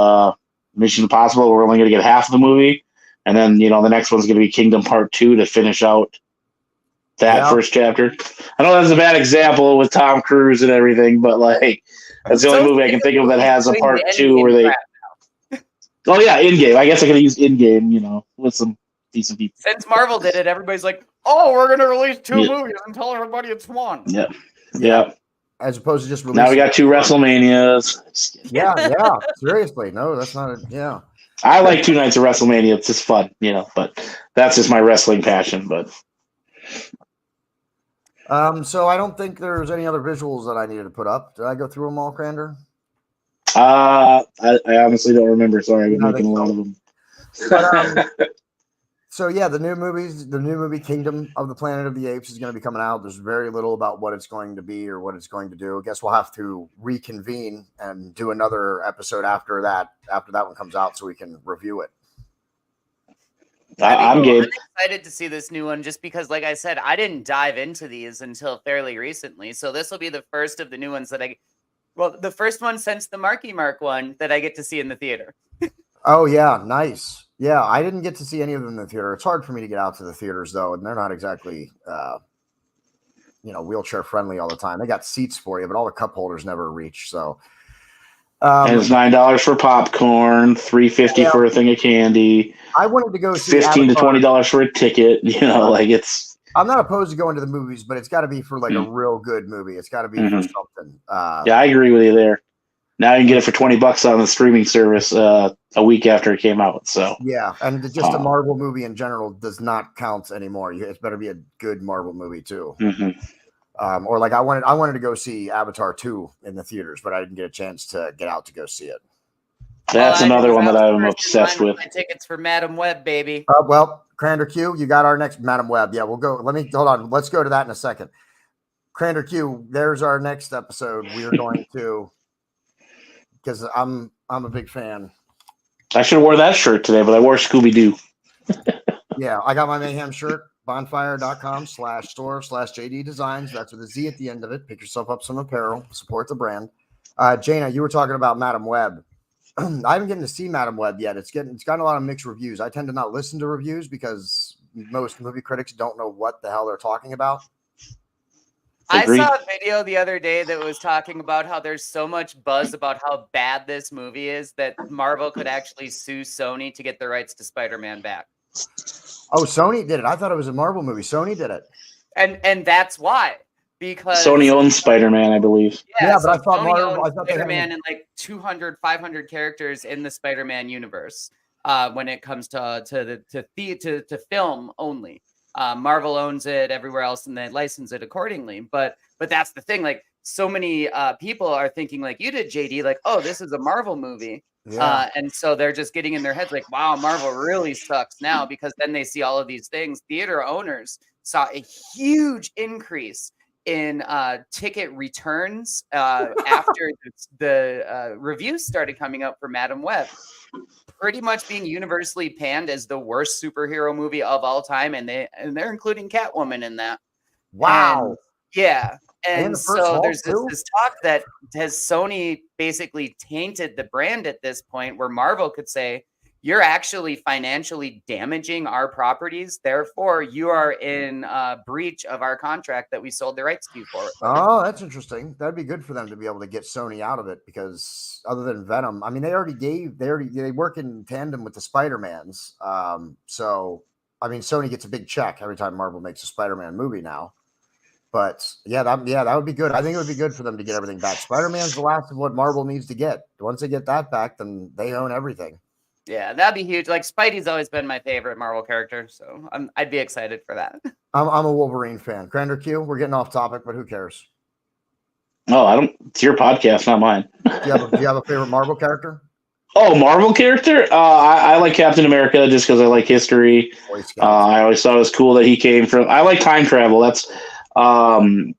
Mission Impossible. We're only going to get half of the movie, and then the next one's going to be Kingdom Part 2 to finish out that first chapter. I know that's a bad example with Tom Cruise and everything, but like that's the only movie I can think of that has a Part 2 where they. Oh yeah, in-game. I guess I could have used in-game, with some decent people. Since Marvel did it, everybody's like, "Oh, we're gonna release 2 movies and tell everybody it's one." Yeah. as opposed to just releasing. Now we got 2 WrestleManias. Yeah. Seriously, no, that's not. Yeah. I like 2 nights of WrestleMania. It's just fun, but that's just my wrestling passion. But so I don't think there's any other visuals that I needed to put up. Did I go through them all, Crander? I honestly don't remember. Sorry, I've been making a lot of them. But, so yeah, the new movie Kingdom of the Planet of the Apes is going to be coming out. There's very little about what it's going to be or what it's going to do. I guess we'll have to reconvene and do another episode after that one comes out so we can review it. I'm game. I'm excited to see this new one just because, like I said, I didn't dive into these until fairly recently. So this will be the first of the new ones that the first one since the Marky Mark one that I get to see in the theater. Oh yeah, nice. Yeah, I didn't get to see any of them in the theater. It's hard for me to get out to the theaters though, and they're not exactly wheelchair friendly all the time. They got seats for you, but all the cup holders never reach. So and it's $9 for popcorn, $3.50 for a thing of candy. I wanted to go see $15 to $20 for a ticket. It's. I'm not opposed to going to the movies, but it's got to be for like a real good movie. It's got to be for something. Yeah, I agree with you there. Now you can get it for $20 on the streaming service a week after it came out. So yeah, and just a Marvel movie in general does not count anymore. It better be a good Marvel movie too. Or like I wanted to go see Avatar 2 in the theaters, but I didn't get a chance to get out to go see it. That's another one that I'm obsessed with. My tickets for Madam Web, baby. Well, CranderQ, you got our next Madam Web. Yeah, we'll go. Hold on. Let's go to that in a second. CranderQ, there's our next episode. We are going to, because I'm a big fan. I should have wore that shirt today, but I wore Scooby-Doo. Yeah, I got my Mayhem shirt. Bonfire.com/store/JD Designs. That's with a Z at the end of it. Pick yourself up some apparel. Support the brand. Jaina, you were talking about Madam Web. I haven't gotten to see Madam Web yet. It's gotten a lot of mixed reviews. I tend to not listen to reviews because most movie critics don't know what the hell they're talking about. Agreed. I saw a video the other day that was talking about how there's so much buzz about how bad this movie is that Marvel could actually sue Sony to get the rights to Spider-Man back. Oh, Sony did it. I thought it was a Marvel movie. Sony did it. And that's why. Because Sony owns Spider-Man, I believe. Yeah, so but I thought Marvel Spider-Man and like 200, 500 characters in the Spider-Man universe when it comes to film only. Marvel owns it everywhere else and they license it accordingly. But that's the thing. Like so many people are thinking like you did, JD, like, oh, this is a Marvel movie. Yeah. And so they're just getting in their heads like, wow, Marvel really sucks now, because then they see all of these things. Theater owners saw a huge increase in ticket returns after the reviews started coming up for Madam Web, pretty much being universally panned as the worst superhero movie of all time, and they're including Catwoman in that. Wow. And so there's this talk that has Sony basically tainted the brand at this point, where Marvel could say, you're actually financially damaging our properties. Therefore, you are in breach of our contract that we sold the rights to you for. Oh, that's interesting. That'd be good for them to be able to get Sony out of it, because other than Venom, I mean, they work in tandem with the Spider-Mans. So, I mean, Sony gets a big check every time Marvel makes a Spider-Man movie now. But that would be good. I think it would be good for them to get everything back. Spider-Man's the last of what Marvel needs to get. Once they get that back, then they own everything. Yeah, that'd be huge. Like Spidey's always been my favorite Marvel character, so I'd be excited for that. I'm a Wolverine fan. CranderQ, we're getting off topic, but who cares? Oh, it's your podcast, not mine. Do you have a favorite Marvel character? Oh, Marvel character? I like Captain America just because I like history. I always thought it was cool that he came from. I like time travel. That's one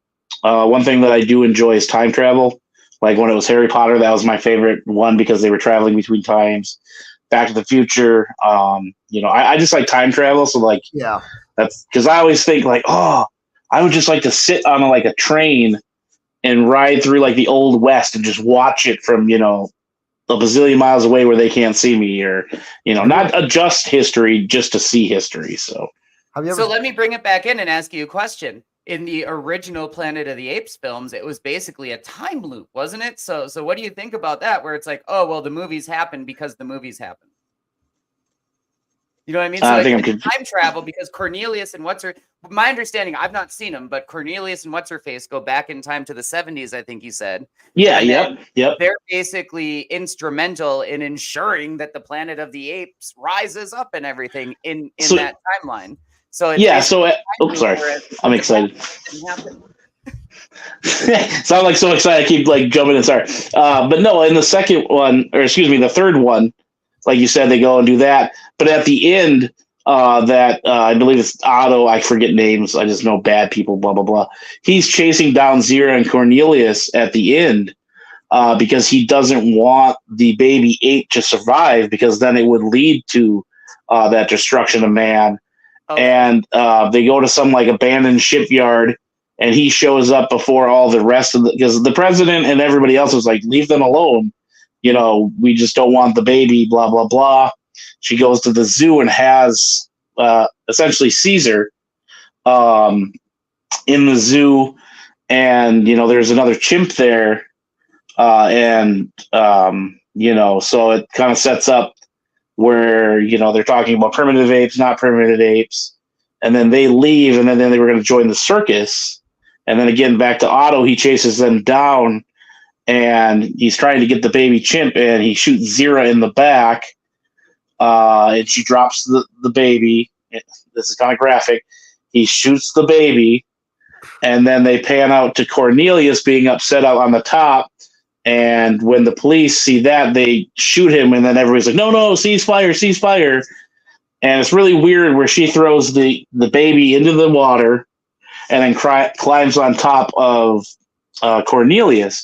thing that I do enjoy is time travel. Like when it was Harry Potter, that was my favorite one because they were traveling between times. Back to the Future. I just like time travel. So like, yeah, that's because I always think like, oh, I would just like to sit on a train and ride through like the Old West and just watch it from, a bazillion miles away where they can't see me, or, not adjust history just to see history. So, so let me bring it back in and ask you a question. In the original Planet of the Apes films, it was basically a time loop, wasn't it? So what do you think about that? Where it's like, oh, well, the movies happen because the movies happen. You know what I mean? So I like, think with time travel, because Cornelius and my understanding, I've not seen them, but Cornelius and what's her face go back in time to the 70s, I think you said. Yeah, And yep. They're basically instrumental in ensuring that the Planet of the Apes rises up and everything in that timeline. So it's sorry, I'm excited. Sound like so excited. I keep like jumping in. Sorry, but no. In the second one, or excuse me, the third one, like you said, they go and do that. But at the end, I believe it's Otto. I forget names. I just know bad people. Blah blah blah. He's chasing down Zira and Cornelius at the end because he doesn't want the baby ape to survive, because then it would lead to that destruction of man. Okay. And they go to some like abandoned shipyard. And he shows up before all the rest of because the president and everybody else was like, leave them alone. You know, we just don't want the baby, blah, blah, blah. She goes to the zoo and has essentially Caesar in the zoo. And, you know, there's another chimp there. You know, so it kind of sets up where, you know, they're talking about primitive apes, not primitive apes. And then they leave, and then they were going to join the circus. And then again, back to Otto, he chases them down, and he's trying to get the baby chimp, and he shoots Zira in the back, and she drops the baby. This is kind of graphic. He shoots the baby, and then they pan out to Cornelius being upset out on the top. And when the police see that, they shoot him, and then everybody's like, no, ceasefire, ceasefire. And it's really weird where she throws the baby into the water and then climbs on top of Cornelius.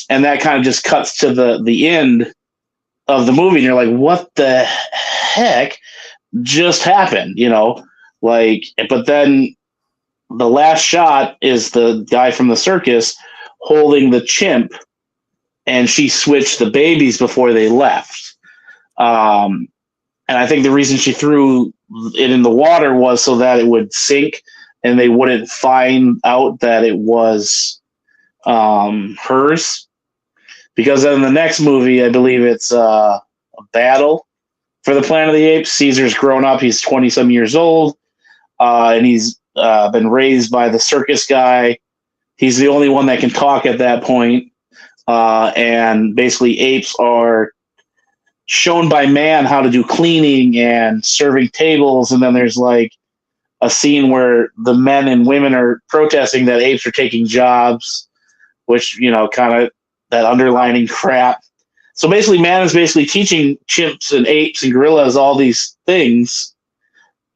And that kind of just cuts to the end of the movie. And you're like, what the heck just happened? You know, like, but then the last shot is the guy from the circus holding the chimp, and she switched the babies before they left. And I think the reason she threw it in the water was so that it would sink and they wouldn't find out that it was hers. Because in the next movie, I believe it's a battle for the Planet of the Apes. Caesar's grown up. He's 20-some years old. And he's been raised by the circus guy. He's the only one that can talk at that point. And basically apes are shown by man how to do cleaning and serving tables. And then there's like a scene where the men and women are protesting that apes are taking jobs, which, you know, kind of that underlining crap. So basically man is basically teaching chimps and apes and gorillas all these things,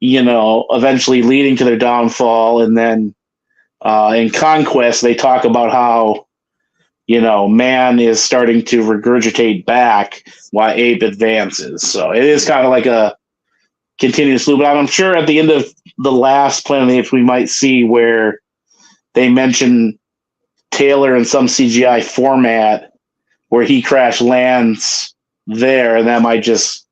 you know, eventually leading to their downfall. And then in Conquest, they talk about how, you know, man is starting to regurgitate back while ape advances. So it is kind of like a continuous loop. But I'm sure at the end of the last Planet of the Apes, we might see where they mention Taylor in some CGI format where he crash lands there, and that might just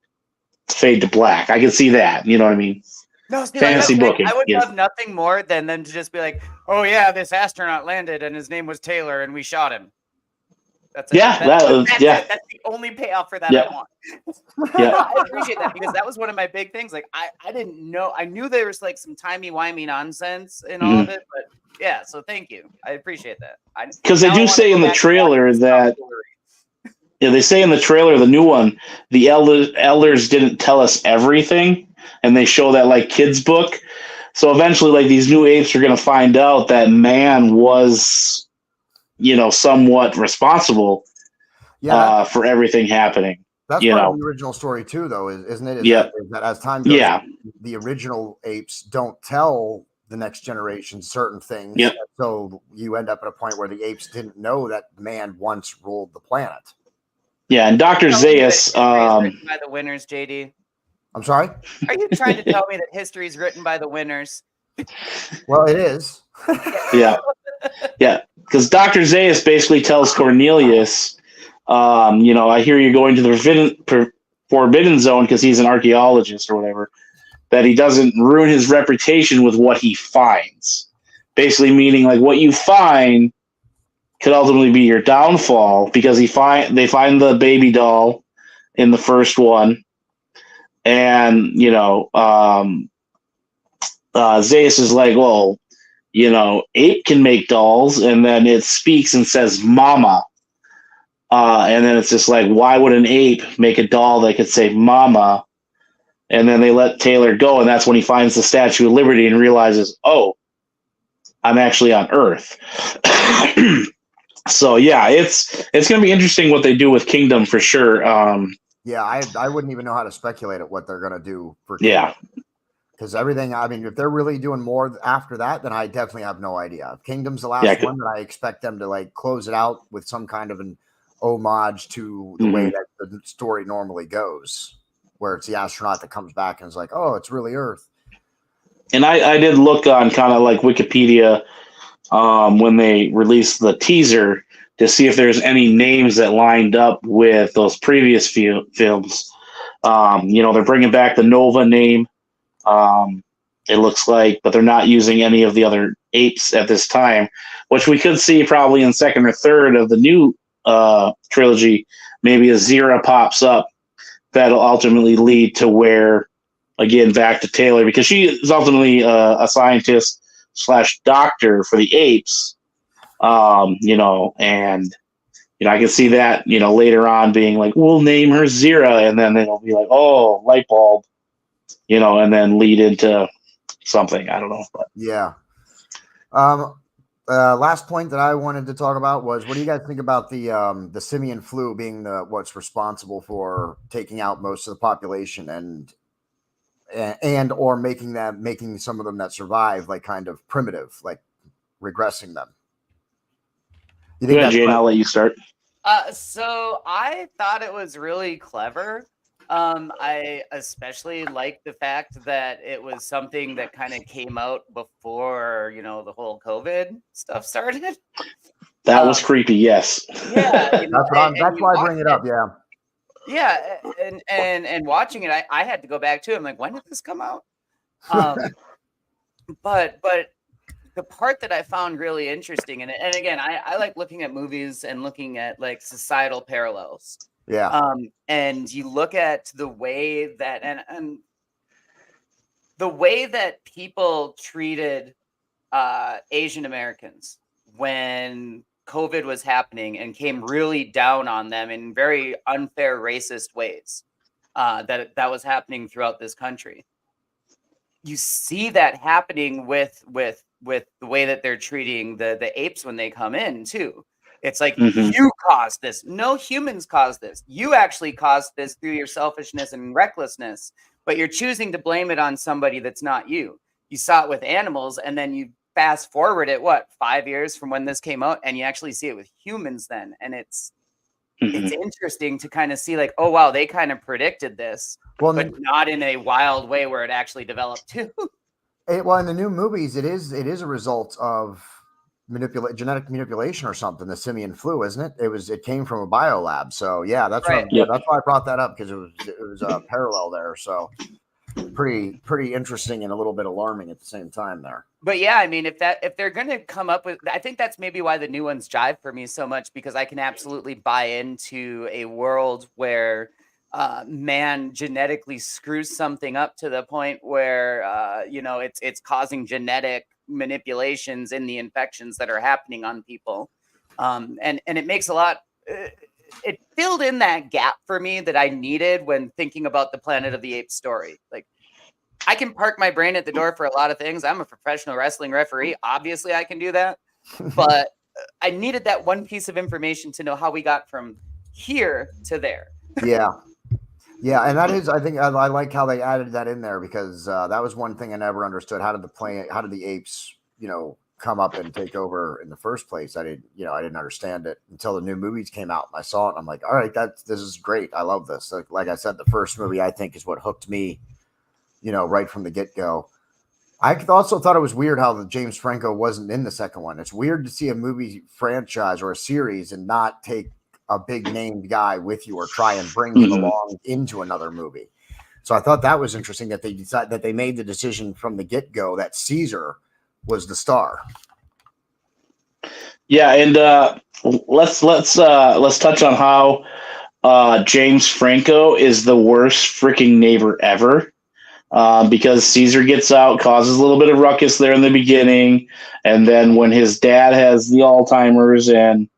fade to black. I can see that. You know what I mean? No, see, fantasy booking. I would love nothing more than them to just be like, oh yeah, this astronaut landed and his name was Taylor and we shot him. That's it. Yeah, that's it. That's the only payoff for that I want. Yeah. I appreciate that, because that was one of my big things. Like I didn't know. I knew there was like some timey-wimey nonsense in all of it, but yeah, so thank you. I appreciate that. Because they do say in the trailer that they say in the trailer, the new one, the elders didn't tell us everything, and they show that like kids book. So eventually, like these new apes are going to find out that man was, you know, somewhat responsible for everything happening. That's part of the original story too, though, isn't it? Yeah. That as time goes, the original apes don't tell the next generation certain things. Yep. So you end up at a point where the apes didn't know that man once ruled the planet. Yeah, and Dr. Zaius. By the winners, JD. I'm sorry? Are you trying to tell me that history is written by the winners? Well, it is. Yeah. Yeah. Because Dr. Zaius basically tells Cornelius, you know, I hear you're going to the forbidden zone because he's an archaeologist or whatever, that he doesn't ruin his reputation with what he finds. Basically meaning like what you find could ultimately be your downfall, because they find the baby doll in the first one. And, Zeus is like, well, ape can make dolls, and then it speaks and says mama. And then it's just like, why would an ape make a doll that could say mama? And then they let Taylor go, and that's when he finds the Statue of Liberty and realizes, oh, I'm actually on Earth. So yeah, it's going to be interesting what they do with Kingdom for sure. Yeah, I wouldn't even know how to speculate at what they're going to do for Kingdom. Yeah. Because everything, I mean, if they're really doing more after that, then I definitely have no idea. If Kingdom's the last one, then I expect them to like close it out with some kind of an homage to the way that the story normally goes, where it's the astronaut that comes back and is like, oh, it's really Earth. And I did look on kind of like Wikipedia when they released the teaser to see if there's any names that lined up with those previous films. They're bringing back the Nova name. It looks like, but they're not using any of the other apes at this time, which we could see probably in second or third of the new trilogy. Maybe a Zira pops up that'll ultimately lead to where, again, back to Taylor, because she is ultimately a scientist / doctor for the apes. And I can see that, later on being like, we'll name her Zira, and then it'll be like, oh, light bulb. And then lead into something. I don't know. But. Yeah. Last point that I wanted to talk about was, what do you guys think about the simian flu being what's responsible for taking out most of the population and or making some of them that survive like kind of primitive, like regressing them? You think Jane, I'll let you start. So I thought it was really clever. I especially like the fact that it was something that kind of came out before, the whole COVID stuff started. That was creepy. Yes. Yeah. That's why I bring it up. Yeah. Yeah. And watching it, I had to go back to it. I'm like, when did this come out? But the part that I found really interesting, and again, I like looking at movies and looking at like societal parallels. Yeah. And you look at the way that and the way that people treated Asian Americans when COVID was happening and came really down on them in very unfair, racist ways that was happening throughout this country. You see that happening with the way that they're treating the apes when they come in too. It's like, you caused this. No humans caused this. You actually caused this through your selfishness and recklessness, but you're choosing to blame it on somebody that's not you. You saw it with animals, and then you fast forward it, 5 years from when this came out, and you actually see it with humans then. And it's interesting to kind of see like, oh, wow, they kind of predicted this, but not in a wild way where it actually developed too. Well, in the new movies, it is a result of genetic manipulation or something. The simian flu, isn't it? It came from a biolab. So yeah, that's right. That's why I brought that up, because it was a parallel there. So pretty interesting and a little bit alarming at the same time there. But yeah, I mean, if they're going to come up with, I think that's maybe why the new ones jive for me so much, because I can absolutely buy into a world where man genetically screws something up to the point where it's causing genetic manipulations in the infections that are happening on people, and it makes a lot. It filled in that gap for me that I needed when thinking about the Planet of the Apes story. Like, I can park my brain at the door for a lot of things. I'm a professional wrestling referee. Obviously, I can do that, but I needed that one piece of information to know how we got from here to there. Yeah, and that is, I think, I like how they added that in there, because that was one thing I never understood. How did the apes, come up and take over in the first place? I didn't understand it until the new movies came out, and I saw it, and I'm like, all right, this is great. I love this. Like I said, the first movie, I think, is what hooked me, right from the get-go. I also thought it was weird how the James Franco wasn't in the second one. It's weird to see a movie franchise or a series and not take a big named guy with you or try and bring him along into another movie. So I thought that was interesting that they made the decision from the get-go that Caesar was the star. Yeah, and let's touch on how James Franco is the worst freaking neighbor ever. Because Caesar gets out, causes a little bit of ruckus there in the beginning, and then when his dad has the Alzheimer's and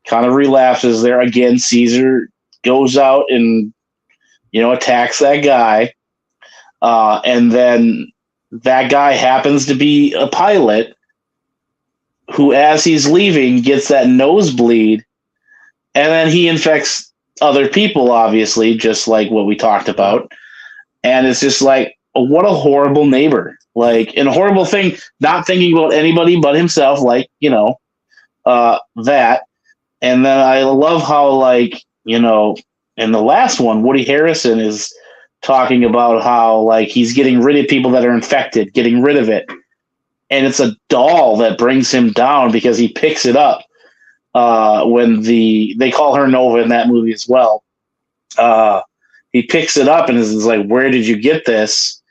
kind of relapses there again, Caesar goes out and attacks that guy, and then that guy happens to be a pilot who, as he's leaving, gets that nosebleed, and then he infects other people, obviously, just like what we talked about. And it's just like, what a horrible neighbor. Like, and a horrible thing, not thinking about anybody but himself, like, that. And then I love how, like, in the last one, Woody Harrelson is talking about how, like, he's getting rid of people that are infected, getting rid of it. And it's a doll that brings him down because he picks it up when they call her Nova in that movie as well. He picks it up and is like, where did you get this?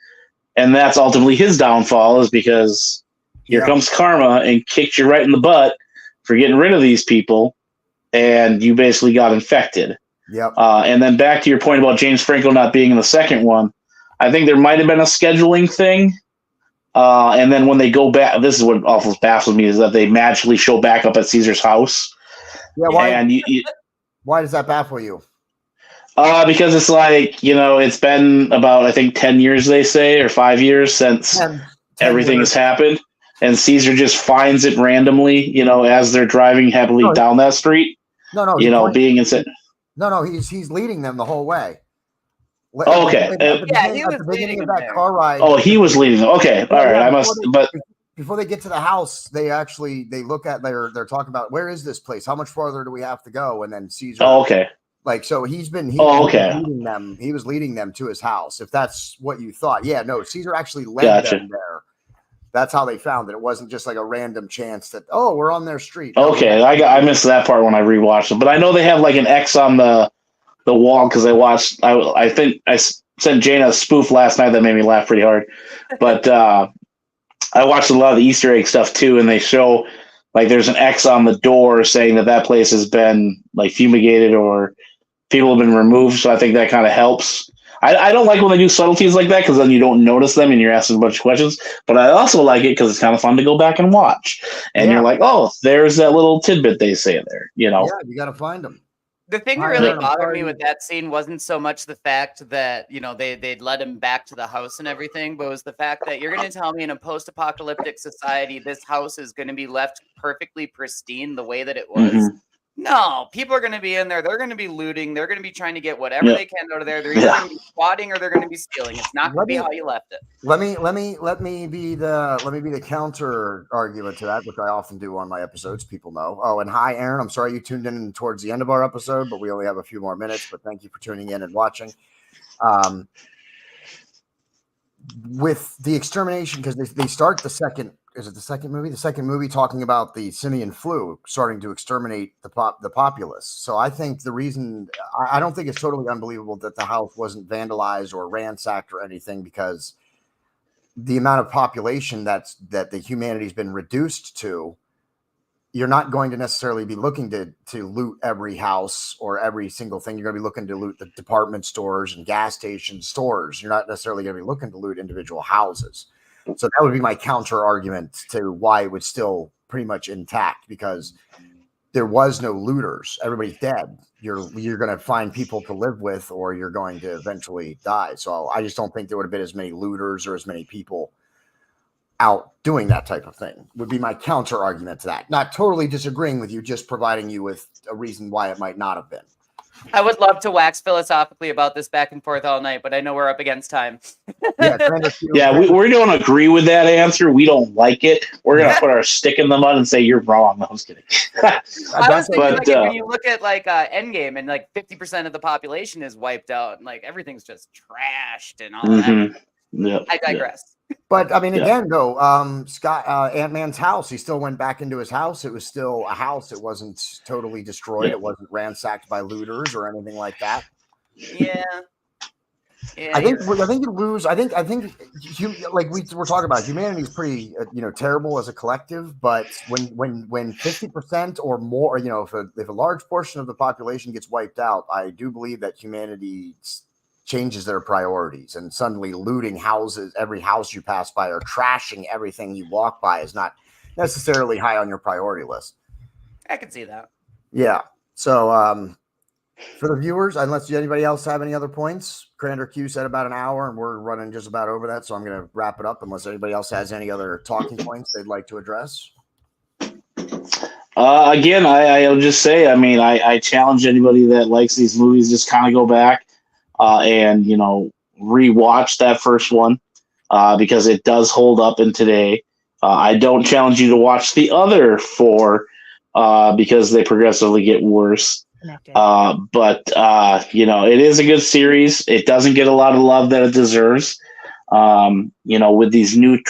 And that's ultimately his downfall, is because here comes karma and kicked you right in the butt for getting rid of these people, and you basically got infected. Yep. And then back to your point about James Franco not being in the second one, I think there might have been a scheduling thing. And then when they go back, this is what always baffles me, is that they magically show back up at Caesar's house. Yeah. Why? And Why does that baffle you? Because it's like, it's been about, I think, 10 years, they say, or 5 years since 10 everything years. has happened. And Caesar just finds it randomly, as they're driving happily down that street. No, being in. No, he's leading them the whole way. Oh, okay. At the beginning of that car ride. Oh, he was leading them. Okay, all right. I must. But before they get to the house, they look at they're talking about, where is this place? How much farther do we have to go? And then Caesar. Oh, okay. Like, so he was leading them. He was leading them to his house. If that's what you thought, yeah, no, Caesar actually led them there. That's how they found it. It wasn't just like a random chance that, we're on their street. Okay, I missed that part when I rewatched it, but I know they have like an X on the wall because I watched. I think I sent Jaina a spoof last night that made me laugh pretty hard, but I watched a lot of the Easter egg stuff too, and they show like there's an X on the door saying that place has been like fumigated or people have been removed. So I think that kind of helps. I don't like when they do subtleties like that because then you don't notice them and you're asking a bunch of questions. But I also like it because it's kind of fun to go back and watch. And you're like, oh, there's that little tidbit they say there. Yeah, you got to find them. The thing that really bothered me with that scene wasn't so much the fact that, they'd let him back to the house and everything, but it was the fact that you're going to tell me in a post-apocalyptic society, this house is going to be left perfectly pristine the way that it was. Mm-hmm. No, people are going to be in there. They're going to be looting. They're going to be trying to get whatever they can out of there. They're either going to be squatting or they're going to be stealing. It's not going to be how you left it. Let me be the counter argument to that, which I often do on my episodes. People know. Oh, and hi, Aaron. I'm sorry you tuned in towards the end of our episode, but we only have a few more minutes. But thank you for tuning in and watching. With the extermination, because they start the second. Is it the second movie? The second movie talking about the simian flu starting to exterminate the populace. So I think the reason I don't think it's totally unbelievable that the house wasn't vandalized or ransacked or anything, because the amount of population that the humanity's been reduced to, you're not going to necessarily be looking to loot every house or every single thing. You're going to be looking to loot the department stores and gas station stores. You're not necessarily going to be looking to loot individual houses. So that would be my counter argument to why it was still pretty much intact, because there was no looters. Everybody's dead. You're going to find people to live with, or you're going to eventually die. So I just don't think there would have been as many looters or as many people out doing that type of thing. Would be my counter argument to that. Not totally disagreeing with you, just providing you with a reason why it might not have been. I would love to wax philosophically about this back and forth all night, but I know we're up against time. We're going to agree with that answer. We don't like it. We're going to put our stick in the mud and say you're wrong. No, I was kidding. I was thinking, when you look at like Endgame and like 50% of the population is wiped out and like everything's just trashed and all that. Yep. I digress. But I mean, again, though, Scott, Ant-Man's house, he still went back into his house. It was still a house. It wasn't totally destroyed. It wasn't ransacked by looters or anything like that. Yeah. Yeah, I think you lose. I think like we're talking about, humanity is pretty terrible as a collective. But when 50% or more, if a large portion of the population gets wiped out, I do believe that humanity changes their priorities, and suddenly looting houses, every house you pass by, or trashing everything you walk by is not necessarily high on your priority list. I can see that. Yeah. So for the viewers, unless anybody else have any other points, CranderQ said about an hour, and we're running just about over that. So I'm going to wrap it up unless anybody else has any other talking points they'd like to address. Again, I'll just say, I mean, I challenge anybody that likes these movies, just kind of go back and, rewatch that first one because it does hold up in today. I don't challenge you to watch the other four because they progressively get worse. But it is a good series. It doesn't get a lot of love that it deserves. With this new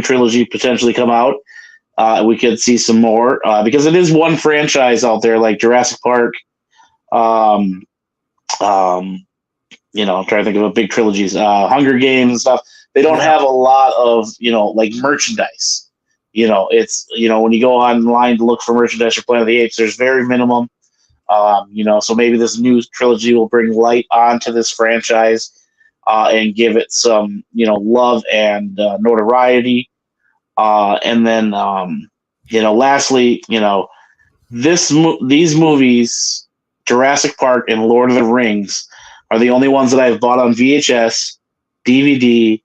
trilogy potentially come out, we could see some more because it is one franchise out there like Jurassic Park. I'm trying to think of a big trilogies, Hunger Games and stuff. They don't have a lot of like merchandise. It's when you go online to look for merchandise for Planet of the Apes, there's very minimum. So maybe this new trilogy will bring light onto this franchise and give it some, love and notoriety. And then, lastly, these movies, Jurassic Park and Lord of the Rings, are the only ones that I've bought on VHS, DVD,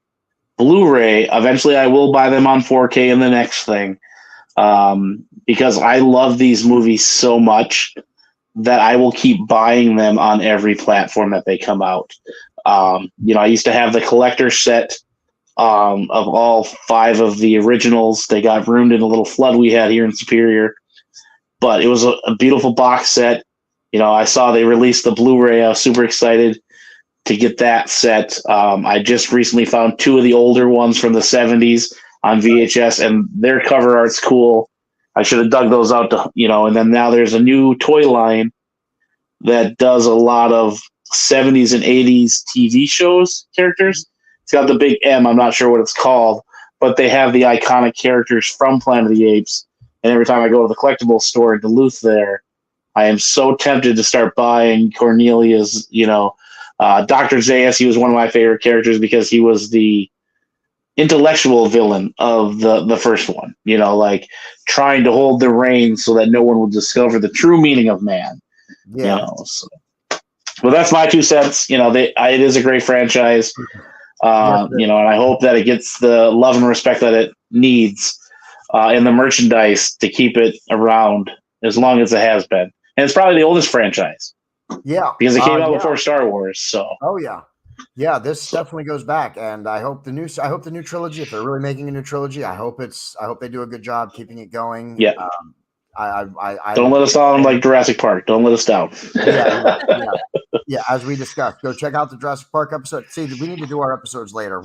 Blu-ray. Eventually, I will buy them on 4K in the next thing because I love these movies so much that I will keep buying them on every platform that they come out. I used to have the collector set of all 5 of the originals. They got ruined in a little flood we had here in Superior, but it was a beautiful box set. I saw they released the Blu-ray. I was super excited to get that set. I just recently found 2 of the older ones from the 70s on VHS, and their cover art's cool. I should have dug those out and then now there's a new toy line that does a lot of 70s and 80s TV shows characters. It's got the big M. I'm not sure what it's called, but they have the iconic characters from Planet of the Apes. And every time I go to the collectibles store in Duluth there, I am so tempted to start buying Cornelia's, Dr. Zaius. He was one of my favorite characters because he was the intellectual villain of the first one, like trying to hold the reins so that no one would discover the true meaning of man. Well, that's my 2 cents. It is a great franchise, and I hope that it gets the love and respect that it needs in the merchandise to keep it around as long as it has been. And it's probably the oldest franchise. Yeah, because it came out before Star Wars. So. Oh yeah. Yeah, this definitely goes back, and I hope the new trilogy, if they're really making a new trilogy, I hope they do a good job keeping it going. Yeah. I don't let us down like Jurassic Park. Don't let us down. Yeah. As we discussed, go check out the Jurassic Park episode. See, we need to do our episodes later.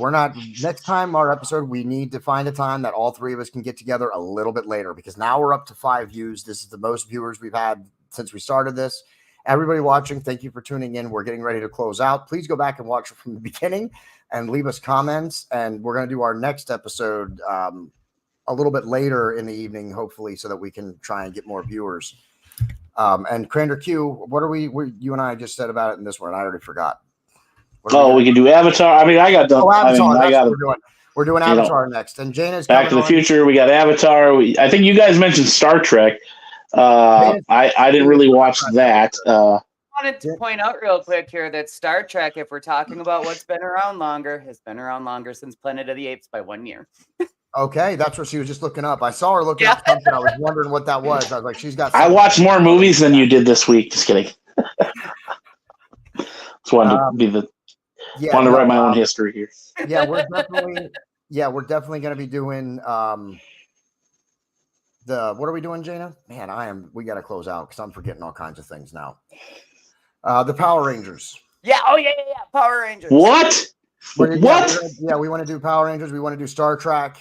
Next time our episode, we need to find a time that all 3 of us can get together a little bit later, because now we're up to 5 views. This is the most viewers we've had since we started this. Everybody watching, thank you for tuning in. We're getting ready to close out. Please go back and watch it from the beginning and leave us comments. And we're going to do our next episode a little bit later in the evening, hopefully, so that we can try and get more viewers. And CranderQ, what are you and I just said about it in this one? I already forgot. We can do Avatar. I mean, I got done. Avatar. We're doing Avatar next. And Jaina's Back to the Future. We got Avatar. I think you guys mentioned Star Trek. I didn't really watch that. I wanted to point out real quick here that Star Trek, if we're talking about what's been around longer, has been around longer since Planet of the Apes by 1 year. Okay, that's what she was just looking up. I saw her looking up something. I was wondering what that was. I was like, she's got. I watched more movies than you did this week. Just kidding. Just wanted to be wanted to write my own history here. Yeah, we're definitely going to be doing what are we doing, Jaina? Man, we got to close out because I'm forgetting all kinds of things now. The Power Rangers. Yeah. Oh yeah. Power Rangers. What? What? We want to do Power Rangers. We want to do Star Trek.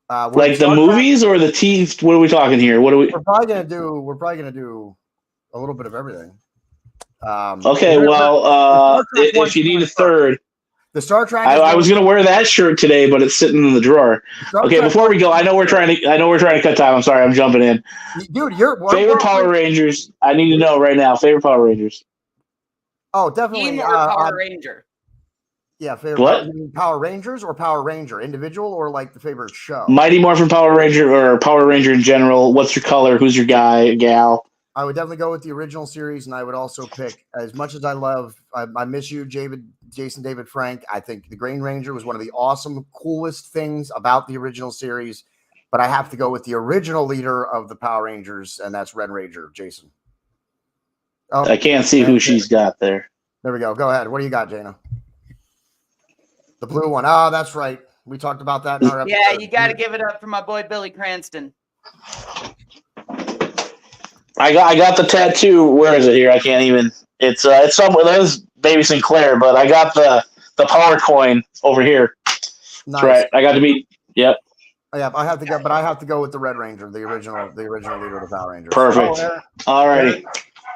Like the movies or the TV? What are we talking here? What are we? We're probably gonna do a little bit of everything. Okay. Well, if you need a third, The Star Trek. I was gonna wear that shirt today, but it's sitting in the drawer. Okay, before we go, I know we're trying to cut time. I'm sorry, I'm jumping in. Dude, your favorite Power Rangers. I need to know right now. Favorite Power Rangers. Oh, definitely. Team or Power Ranger. Yeah, favorite. What? Power Rangers or Power Ranger? Individual or like the favorite show? Mighty Morphin Power Ranger or Power Ranger in general. What's your color? Who's your guy, gal? I would definitely go with the original series, and I would also pick, as much as I love, I miss you, Jason David Frank. I think the Green Ranger was one of the awesome, coolest things about the original series, but I have to go with the original leader of the Power Rangers, and that's Red Ranger, Jason. Oh, I can't see who she's got there. There we go. Go ahead. What do you got, Jaina? The blue one. Oh, that's right. We talked about that in our episode. Yeah, you got to give it up for my boy Billy Cranston. I got the tattoo. Where is it here? I can't even. It's somewhere. There's Baby Sinclair, but I got the power coin over here. Nice. That's right. I got to be. Yep. Yeah, I have to go with the Red Ranger, the original leader of the Power Rangers. Perfect. All righty.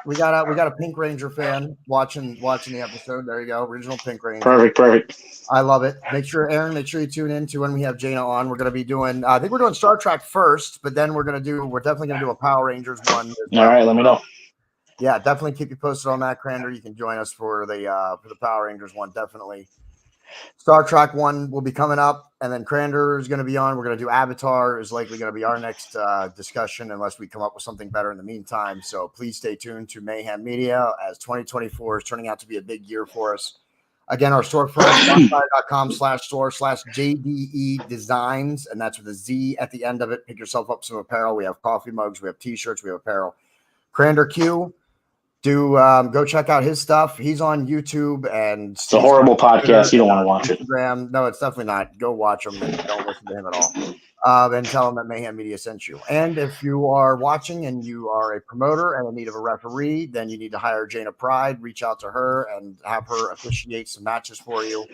We got a Pink Ranger fan watching the episode. There you go, original Pink Ranger. Perfect. I love it. Make sure you tune in to when we have Jaina on. We're going to be doing. I think we're doing Star Trek first, but then we're definitely going to do a Power Rangers one. All right, let me know. Yeah, definitely keep you posted on that, Crander. You can join us for the Power Rangers one, definitely. Star Trek one will be coming up, and then Crander is going to be on. We're going to do Avatar is likely going to be our next discussion unless we come up with something better in the meantime. So please stay tuned to Mayhem Media as 2024 is turning out to be a big year for us. Again, our storefront, shopify.com/store/JDE Designs, and that's with a Z at the end of it. Pick yourself up some apparel. We have coffee mugs, we have t-shirts, we have apparel. CranderQ. Go check out his stuff. He's on YouTube, and it's a horrible podcast. You don't want to watch Instagram. No, it's definitely not. Go watch him and don't listen to him at all. And tell him that Mayhem Media sent you. And if you are watching and you are a promoter and in need of a referee, then you need to hire Jaina Pryde. Reach out to her and have her officiate some matches for you.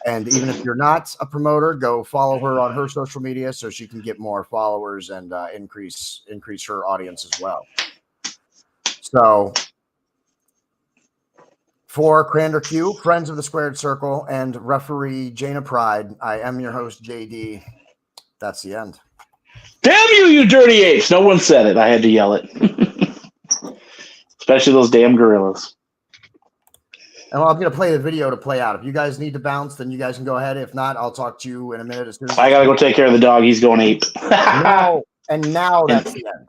And even if you're not a promoter, go follow her on her social media so she can get more followers and increase her audience as well. So, for CranderQ, Friends of the Squared Circle, and referee Jaina Pryde, I am your host, JD. That's the end. Damn you, you dirty apes. No one said it. I had to yell it. Especially those damn gorillas. And I'm going to play the video to play out. If you guys need to bounce, then you guys can go ahead. If not, I'll talk to you in a minute. As soon as I got to go take care of the dog. He's going ape. Now that's the end.